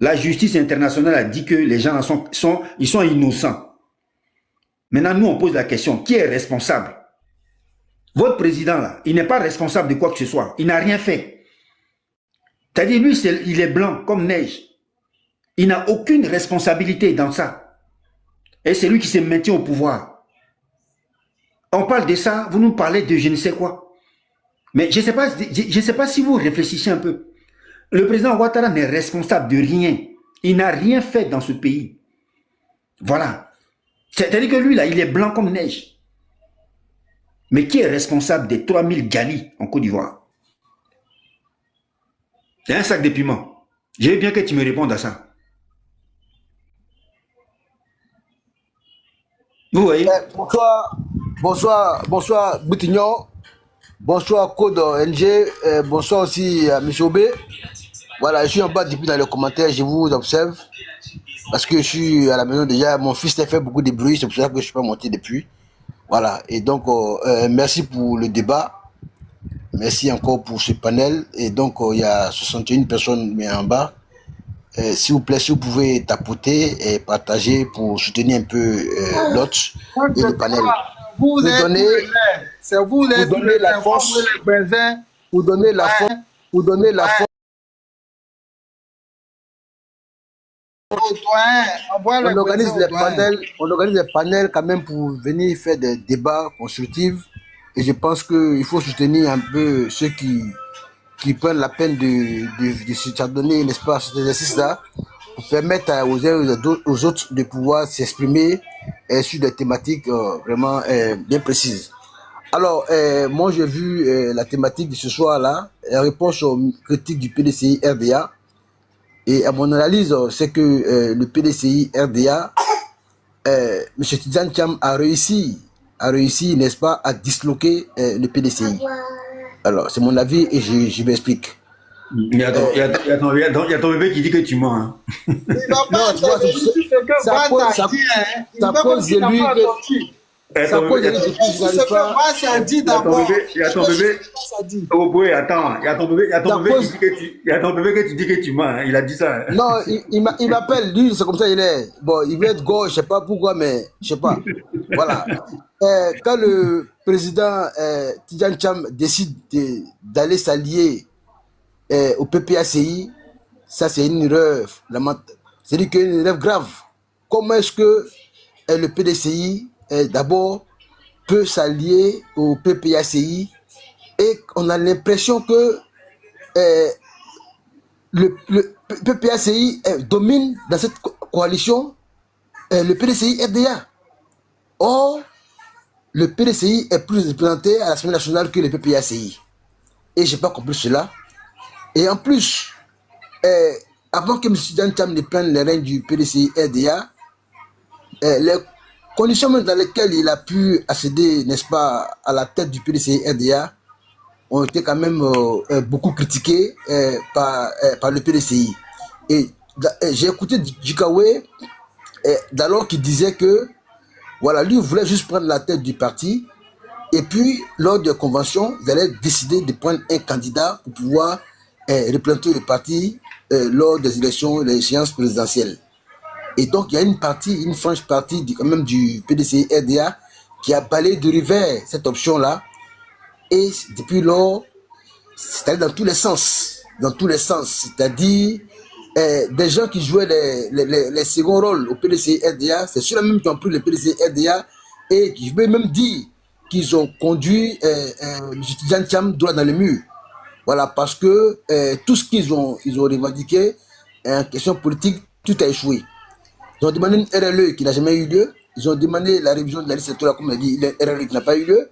S2: La justice internationale a dit que les gens sont innocents. Maintenant, nous, on pose la question. Qui est responsable? Votre président, là, il n'est pas responsable de quoi que ce soit. Il n'a rien fait. C'est-à-dire, lui, il est blanc comme neige. Il n'a aucune responsabilité dans ça. Et c'est lui qui se maintient au pouvoir. On parle de ça, vous nous parlez de je ne sais quoi. Mais je ne sais pas si vous réfléchissez un peu. Le président Ouattara n'est responsable de rien. Il n'a rien fait dans ce pays. Voilà. C'est-à-dire que lui, là, il est blanc comme neige. Mais qui est responsable des 3000 Gali en Côte d'Ivoire? C'est un sac de piment. Je veux bien que tu me répondes à ça. Vous voyez?
S11: Bonsoir Boutignon. Bonsoir Code NG. Bonsoir aussi M. Obé. Voilà, je suis en bas depuis dans les commentaires, je vous observe. Parce que je suis à la maison déjà, mon fils a fait beaucoup de bruit, c'est pour ça que je ne suis pas monté depuis. Voilà, et donc merci pour le débat. Merci encore pour ce panel. Et donc il y a 61 personnes mais en bas. S'il vous plaît, si vous pouvez tapoter et partager pour soutenir un peu l'autre et le panel.
S6: Vous donnez la force,
S11: vous donnez la force. On organise des panels quand même pour venir faire des débats constructifs. Et je pense qu'il faut soutenir un peu ceux qui prennent la peine de se donner, n'est-ce pas, cet exercice-là, pour permettre aux autres de pouvoir s'exprimer sur des thématiques vraiment bien précises. Alors, moi j'ai vu la thématique de ce soir-là, la réponse aux critiques du PDCI RDA. Et à mon analyse, c'est que le PDCI RDA, M. Tidjane Thiam a réussi, n'est-ce pas, à disloquer le PDCI. Alors, c'est mon avis et je m'explique.
S2: Il y a ton bébé qui dit que tu mens. Hein.
S11: Non, tu vois, ça cause de lui que... Ça cause de lui que je n'arrive pas...
S2: Il y a ton bébé... Oh boy, attends. Il y a ton bébé que tu dis que tu mens. Hein. Il a dit ça. Hein.
S11: Non, il m'appelle, lui, c'est comme ça il est. Bon, il veut être gauche, je sais pas pourquoi, mais je sais pas. Voilà. Quand le président Tidjane Thiam décide d'aller s'allier au PPACI, ça c'est une erreur. C'est-à-dire qu'il y a une erreur grave. Comment est-ce que le PDCI, d'abord, peut s'allier au PPACI et on a l'impression que le PPACI domine dans cette coalition le PDCI RDA. Or, le PDCI est plus représenté à l'Assemblée nationale que le PPACI. Et je n'ai pas compris cela. Et en plus, avant que M. Tidjane Thiam ne prenne les règnes du PDCI RDA, les conditions dans lesquelles il a pu accéder, n'est-ce pas, à la tête du PDCI RDA ont été quand même beaucoup critiquées par le PDCI. Et j'ai écouté Djikawe d'alors qui disait que voilà, lui voulait juste prendre la tête du parti et puis lors de la convention, ils allaient décider de prendre un candidat pour pouvoir représenter le parti lors des élections, les échéances présidentielles. Et donc il y a une franche partie quand même du PDCI RDA qui a balayé de revers cette option-là. Et depuis lors, c'est allé dans tous les sens. Dans tous les sens. C'est-à-dire, des gens qui jouaient les seconds rôles au PDCI RDA, c'est ceux-là même qui ont pris le PDCI RDA et qui, je peux même dire, qu'ils ont conduit M. Tidjane Thiam droit dans le mur. Voilà, parce que tout ce qu'ils ont revendiqué en question politique, tout a échoué. Ils ont demandé une RLE qui n'a jamais eu lieu. Ils ont demandé la révision de la liste électorale, comme on a dit, une RLE qui n'a pas eu lieu.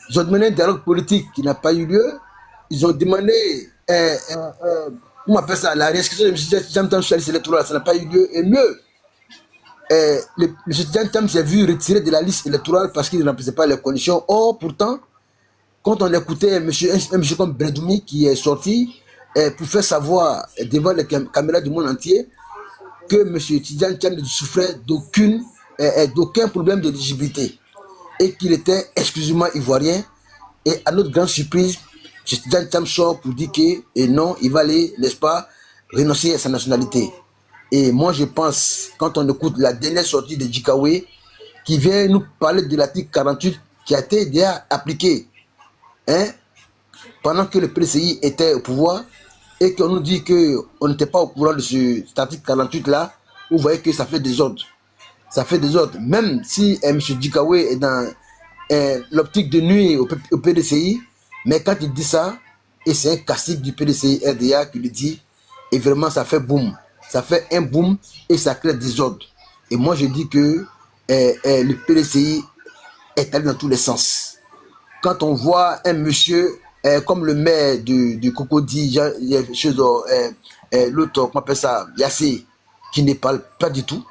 S11: Ils ont demandé un dialogue politique qui n'a pas eu lieu. Ils ont demandé, comment on appelle ça, la réinscription de M. Tidjane Thiam sur la liste électorale, ça n'a pas eu lieu. Et mieux, M. Tidjane Thiam s'est vu retirer de la liste électorale parce qu'il ne remplissait pas les conditions. Or, pourtant, quand on écoutait un monsieur comme Brendoumi qui est sorti pour faire savoir devant les caméras du monde entier que M. Tidjane Thiam ne souffrait d'aucun problème d'éligibilité et qu'il était exclusivement ivoirien. Et à notre grande surprise, M. Tidjane Thiam sort pour dire que non, il va aller, n'est-ce pas, renoncer à sa nationalité. Et moi, je pense, quand on écoute la dernière sortie de Djikawe, qui vient nous parler de l'article 48 qui a été déjà appliqué pendant que le PDCI était au pouvoir, et qu'on nous dit qu'on n'était pas au courant de cet article 48-là, vous voyez que ça fait désordre. Ça fait désordre. Même si M. Djikawe est dans l'optique de nuire au PDCI, mais quand il dit ça, et c'est un classique du PDCI RDA qui le dit, et vraiment ça fait boum. Ça fait un boom et ça crée des ordres. Et moi je dis que le PDCI est allé dans tous les sens. Quand on voit un monsieur comme le maire du Cocody, l'autre, comment on appelle ça, Yassé, qui ne parle pas du tout.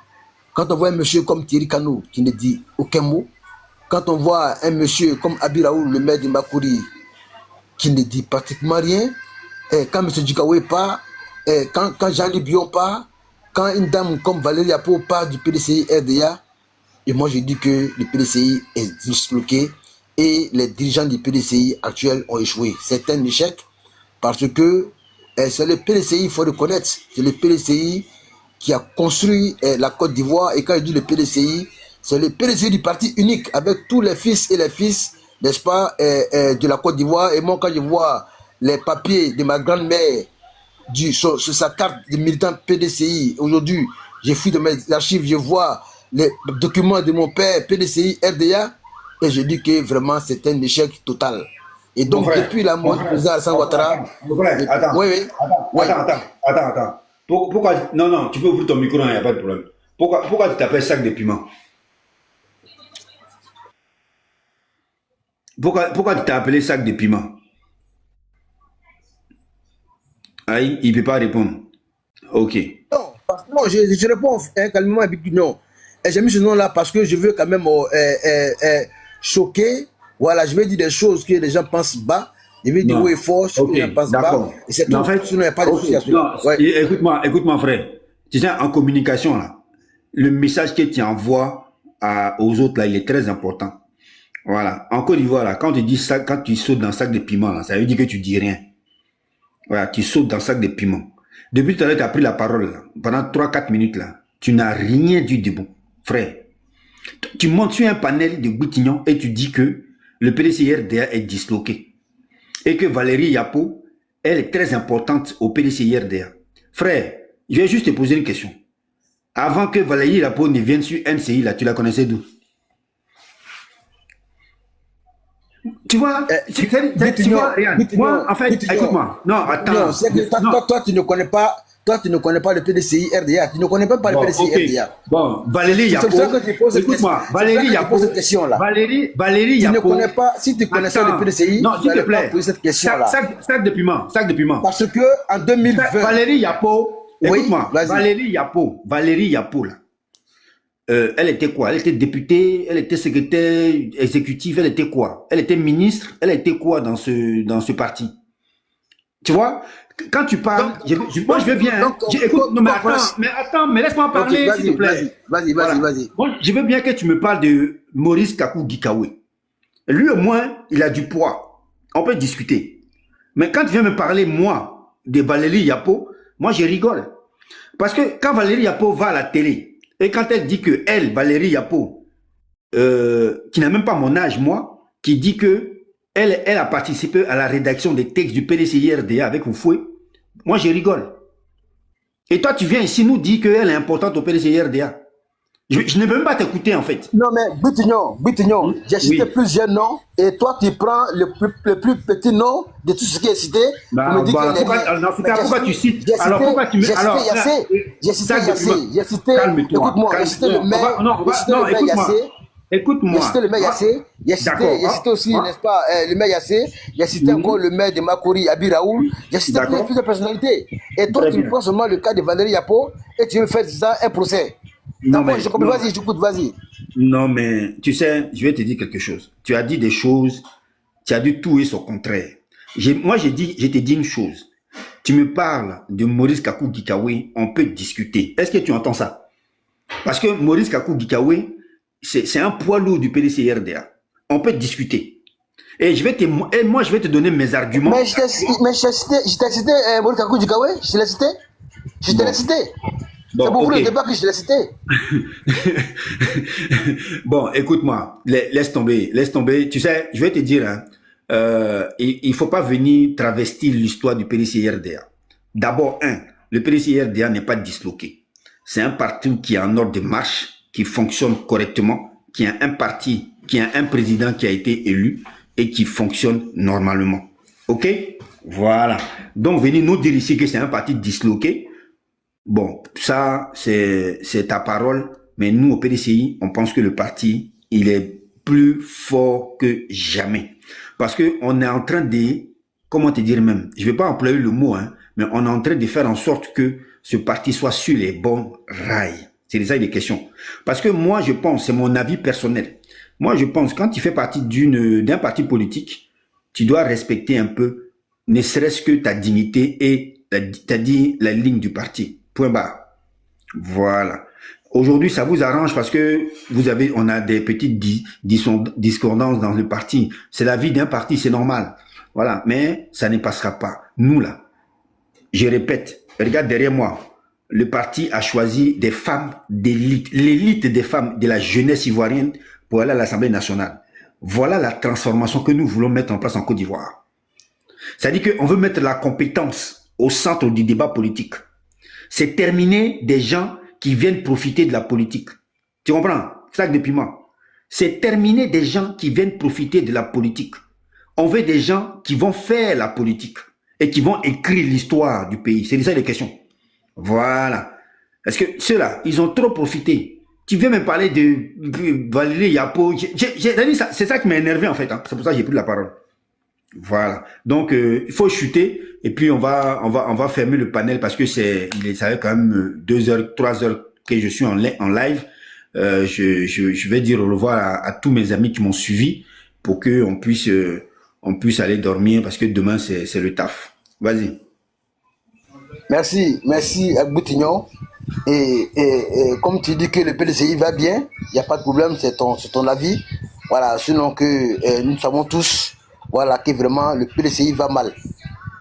S11: Quand on voit un monsieur comme Thierry Kano, qui ne dit aucun mot. Quand on voit un monsieur comme Abiraoul, le maire de Makuri, qui ne dit pratiquement rien. Quand M. Djikawe part, quand Jean-Louis Bion part, quand une dame comme Valérie Apo part du PDCI RDA, et moi je dis que le PDCI est disloqué et les dirigeants du PDCI actuels ont échoué. C'est un échec parce que c'est le PDCI, il faut reconnaître, c'est le PDCI qui a construit la Côte d'Ivoire. Et quand je dis le PDCI, c'est le PDCI du parti unique avec tous les fils et les fils, n'est-ce pas, de la Côte d'Ivoire. Et moi, quand je vois les papiers de ma grand-mère sur sa carte de militant PDCI, aujourd'hui, je fouille dans mes archives, je vois les documents de mon père PDCI RDA, et je dis que vraiment c'est un échec total. Et donc, depuis la mort du président Alassane Ouattara...
S2: Attends. Pourquoi... Non, tu peux ouvrir ton micro, il n'y a pas de problème. Pourquoi tu t'appelles sac de piment? Pourquoi tu t'es appelé sac de piment? Aïe, il ne peut pas répondre. Ok.
S11: Non, je réponds calmement avec du non. Et j'ai mis ce nom-là parce que je veux quand même choquer. Voilà, je vais dire des choses que les gens pensent bas. Je vais dire haut et fort ce que les gens pensent bas. Et c'est tout.
S2: En fait,
S11: sinon, il n'y a pas de souci à cela.
S2: Ouais. Écoute-moi, frère. Tu sais, en communication, là, le message que tu envoies aux autres, là, il est très important. Voilà. En Côte d'Ivoire, là, quand tu dis ça, quand tu sautes dans le sac de piment, là, ça veut dire que tu dis rien. Voilà, tu sautes dans le sac de piment. Depuis tout à l'heure, tu as pris la parole, là, pendant 3-4 minutes, là. Tu n'as rien dit de bon, frère. Tu montes sur un panel de Boutignon et tu dis que le PDC-RDA est disloqué. Et que Valérie Yapo, elle est très importante au PDC-RDA. Frère, je vais juste te poser une question. Avant que Valérie Yapo ne vienne sur NCI, là, tu la connaissais d'où? Tu vois, tu vois, moi, en fait, écoute-moi. Non, attends.
S11: Toi, tu ne connais pas. Toi, tu ne connais pas le PDCI RDA. Tu ne connais même pas le PDCI RDA.
S2: Bon, Valérie Yapo. Écoute-moi, Valérie Yapo. Valérie Yapo.
S11: Tu ne connais pas. Si tu connaissais le PDCI,
S2: non, s'il te plaît.
S11: Poser cette question-là.
S2: Sac de piment.
S11: Parce que en 2020.
S2: Valérie Yapo. Écoute-moi. Valérie Yapo, là. Elle était quoi? Elle était députée, elle était secrétaire exécutive, elle était quoi? Elle était ministre, elle était quoi dans ce parti? Tu vois? Quand tu parles, moi je veux bien. Écoute, non, mais laisse-moi parler,
S11: okay,
S2: s'il te plaît.
S11: Vas-y.
S2: Moi, je veux bien que tu me parles de Maurice Kakou Gikawe. Lui, au moins, il a du poids. On peut discuter. Mais quand tu viens me parler, moi, de Valérie Yapo, moi, je rigole. Parce que quand Valérie Yapo va à la télé, et quand elle dit que elle, Valérie Yapo, qui n'a même pas mon âge, moi, qui dit que elle a participé à la rédaction des textes du PDCI-RDA avec Oufoué, moi je rigole. Et toi tu viens ici nous dire qu'elle est importante au PDCI-RDA. Je ne veux même pas t'écouter en fait.
S11: Non mais Boutignon, j'ai cité plusieurs noms et toi tu prends le plus petit nom de tout ce qui est cité.
S2: Pourquoi tu cites? Alors pourquoi tu mets...
S11: J'ai cité Yassé, écoute-moi, j'ai cité le maire Yassé.
S2: Écoute-moi.
S11: J'ai cité le maire Yassé, j'ai cité aussi, n'est-ce pas, le maire Yassé, j'ai cité encore le maire de Makori, Abi Raoul, j'ai cité plusieurs personnalités. Et toi, tu prends seulement le cas de Valérie Yapo et tu veux faire ça un procès. Vas-y, j'écoute, vas-y.
S2: Non, mais tu sais, je vais te dire quelque chose. Tu as dit des choses, tu as dit tout et son contraire. Moi, je t'ai dit une chose. Tu me parles de Maurice Kakou Gikawe, on peut discuter. Est-ce que tu entends ça? Parce que Maurice Kakou Gikawe, c'est un poids lourd du PDCI-RDA. On peut discuter. Et moi, je vais te donner mes arguments.
S11: Mais je t'ai cité Maurice Kakou Gikawe, je l'ai cité. Je te l'ai cité.
S2: Bon,
S11: c'est pour vous le débat que je l'ai cité.
S2: Bon, écoute-moi, laisse tomber. Tu sais, je vais te dire, hein, il faut pas venir travestir l'histoire du PDCI-RDA. D'abord, le PDCI-RDA n'est pas disloqué. C'est un parti qui est en ordre de marche, qui fonctionne correctement, qui a un parti, qui a un président qui a été élu et qui fonctionne normalement. Ok? Voilà. Donc, venir nous dire ici que c'est un parti disloqué. Bon, ça, c'est ta parole, mais nous, au PDCI, on pense que le parti, il est plus fort que jamais. Parce que on est en train de, comment te dire même, je vais pas employer le mot, hein, mais on est en train de faire en sorte que ce parti soit sur les bons rails. C'est ça les questions. Parce que moi, je pense, c'est mon avis personnel. Moi, je pense, quand tu fais partie d'un parti politique, tu dois respecter un peu, ne serait-ce que ta dignité et la ligne du parti. Point barre. Voilà. Aujourd'hui, ça vous arrange parce que on a des petites discordances dans le parti. C'est la vie d'un parti, c'est normal. Voilà. Mais ça ne passera pas. Nous, là, je répète, regarde derrière moi. Le parti a choisi des femmes d'élite, l'élite des femmes de la jeunesse ivoirienne pour aller à l'Assemblée nationale. Voilà la transformation que nous voulons mettre en place en Côte d'Ivoire. C'est-à-dire qu'on veut mettre la compétence au centre du débat politique. C'est terminer des gens qui viennent profiter de la politique. Tu comprends? Sac de piment. C'est terminer des gens qui viennent profiter de la politique. On veut des gens qui vont faire la politique et qui vont écrire l'histoire du pays. C'est ça les questions. Voilà. Parce que ceux-là, ils ont trop profité. Tu viens me parler de Valérie Yapo. C'est ça qui m'a énervé en fait. Hein. C'est pour ça que j'ai pris la parole. Voilà. Donc, il faut chuter et puis on va fermer le panel parce que ça fait quand même 2 heures, 3 heures que je suis en live. Je vais dire au revoir à tous mes amis qui m'ont suivi pour que on puisse aller dormir parce que demain c'est le taf. Vas-y.
S11: Merci à Boutignon. Et comme tu dis que le PDCI va bien, il n'y a pas de problème, c'est ton avis. Voilà, sinon que nous savons tous, voilà, que vraiment le PDCI va mal.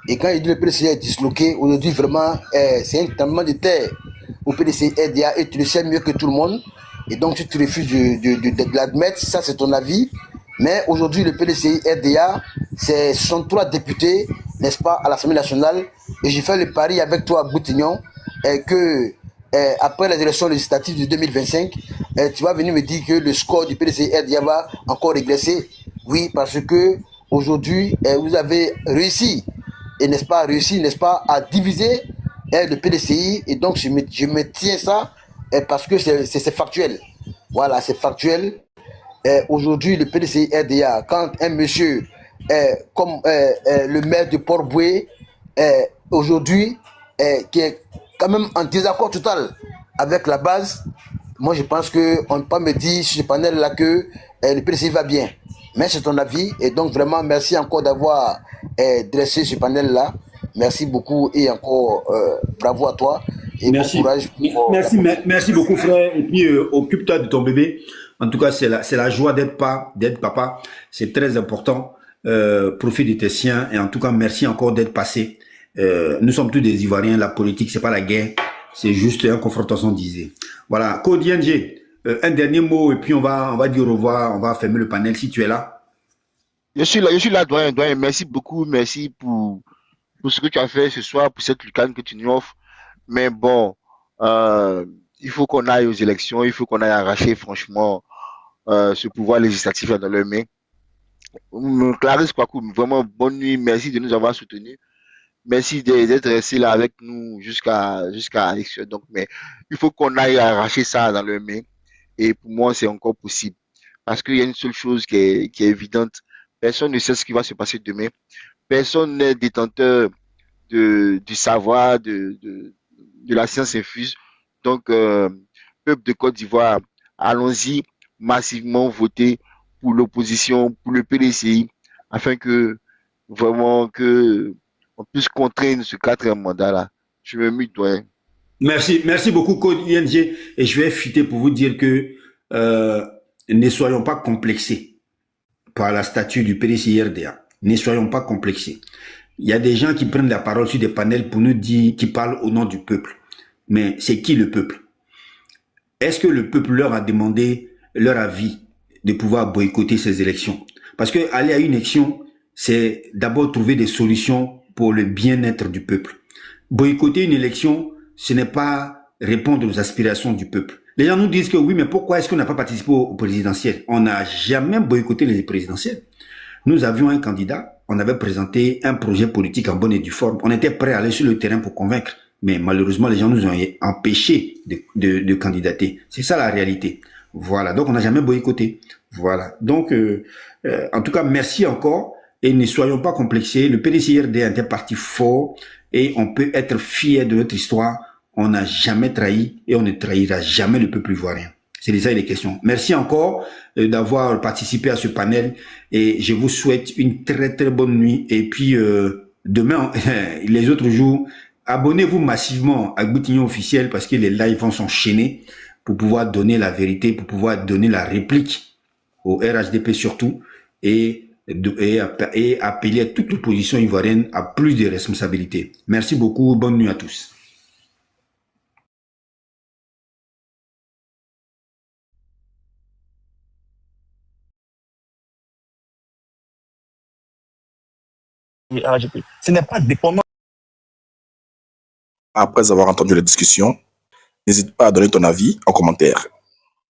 S11: Et quand il dit le PDCI est disloqué, aujourd'hui vraiment, c'est un tremblement de terre au PDCI RDA et tu le sais mieux que tout le monde. Et donc si tu refuses de l'admettre, ça c'est ton avis. Mais aujourd'hui, le PDCI RDA, c'est 63 députés, n'est-ce pas, à l'Assemblée nationale. Et j'ai fait le pari avec toi, Boutignon, que après les élections législatives de 2025, tu vas venir me dire que le score du PDCI RDA va encore régresser. Oui, parce que aujourd'hui, vous avez réussi, n'est-ce pas, à diviser le PDCI. Et donc, je me tiens ça parce que c'est factuel. Voilà, c'est factuel. Aujourd'hui, le PDCI RDA, quand un monsieur comme le maire de Port-Boué, aujourd'hui, qui est quand même en désaccord total avec la base, moi je pense qu'on ne peut pas me dire sur ce panel-là que le PDCI va bien. Mais c'est ton avis, et donc vraiment merci encore d'avoir dressé ce panel-là. Merci beaucoup et encore bravo à toi. Et
S2: merci.
S11: Bon courage.
S2: Merci beaucoup frère. Et puis occupe-toi de ton bébé. En tout cas, c'est la joie d'être papa. C'est très important. Profite de tes siens. Et en tout cas, merci encore d'être passé. Nous sommes tous des Ivoiriens. La politique, c'est pas la guerre. C'est juste une confrontation d'idées. Voilà. Code ING, un dernier mot et puis on va dire au revoir. On va fermer le panel si tu es là.
S4: Je suis là, doyen. Merci beaucoup. Merci pour ce que tu as fait ce soir, pour cette lucane que tu nous offres. Mais bon, il faut qu'on aille aux élections. Il faut qu'on aille arracher, franchement, ce pouvoir législatif dans leurs mains. Clarisse Kwaku, vraiment bonne nuit, merci de nous avoir soutenus. Merci d'être resté là avec nous jusqu'à l'élection. Donc, mais il faut qu'on aille arracher ça dans leurs mains. Et pour moi, c'est encore possible. Parce qu'il y a une seule chose qui est évidente. Personne ne sait ce qui va se passer demain. Personne n'est détenteur du savoir, de la science infuse. Donc, peuple de Côte d'Ivoire, allons-y massivement voter pour l'opposition, pour le PDCI, afin que vraiment que on puisse contraindre ce 4e mandat-là. Je me mute, doyen.
S2: Merci beaucoup, Code ING. Et je vais fuiter pour vous dire que ne soyons pas complexés par la statue du PDCI-RDA. Ne soyons pas complexés. Il y a des gens qui prennent la parole sur des panels pour nous dire, qui parlent au nom du peuple. Mais c'est qui le peuple? Est-ce que le peuple leur a demandé leur avis de pouvoir boycotter ces élections? Parce que aller à une élection, c'est d'abord trouver des solutions pour le bien-être du peuple. Boycotter une élection, ce n'est pas répondre aux aspirations du peuple. Les gens nous disent que oui, mais pourquoi est-ce qu'on n'a pas participé au présidentiel? On n'a jamais boycotté les présidentielles. Nous avions un candidat, on avait présenté un projet politique en bonne et due forme. On était prêt à aller sur le terrain pour convaincre. Mais malheureusement, les gens nous ont empêchés de candidater. C'est ça la réalité. Voilà. Donc, on n'a jamais boycotté. Voilà. Donc, en tout cas, merci encore. Et ne soyons pas complexés. Le PDCI-RD est un parti fort et on peut être fier de notre histoire. On n'a jamais trahi et on ne trahira jamais le peuple ivoirien. C'est de ça les questions. Merci encore d'avoir participé à ce panel et je vous souhaite une très très bonne nuit. Et puis, demain, les autres jours, abonnez-vous massivement à Boutignon officiel parce que les lives vont s'enchaîner pour pouvoir donner la vérité, pour pouvoir donner la réplique au RHDP surtout et appeler à toute l'opposition ivoirienne à plus de responsabilités. Merci beaucoup, bonne nuit à tous.
S12: Ce n'est pas dépendant.
S1: Après avoir entendu la discussion, n'hésite pas à donner ton avis en commentaire.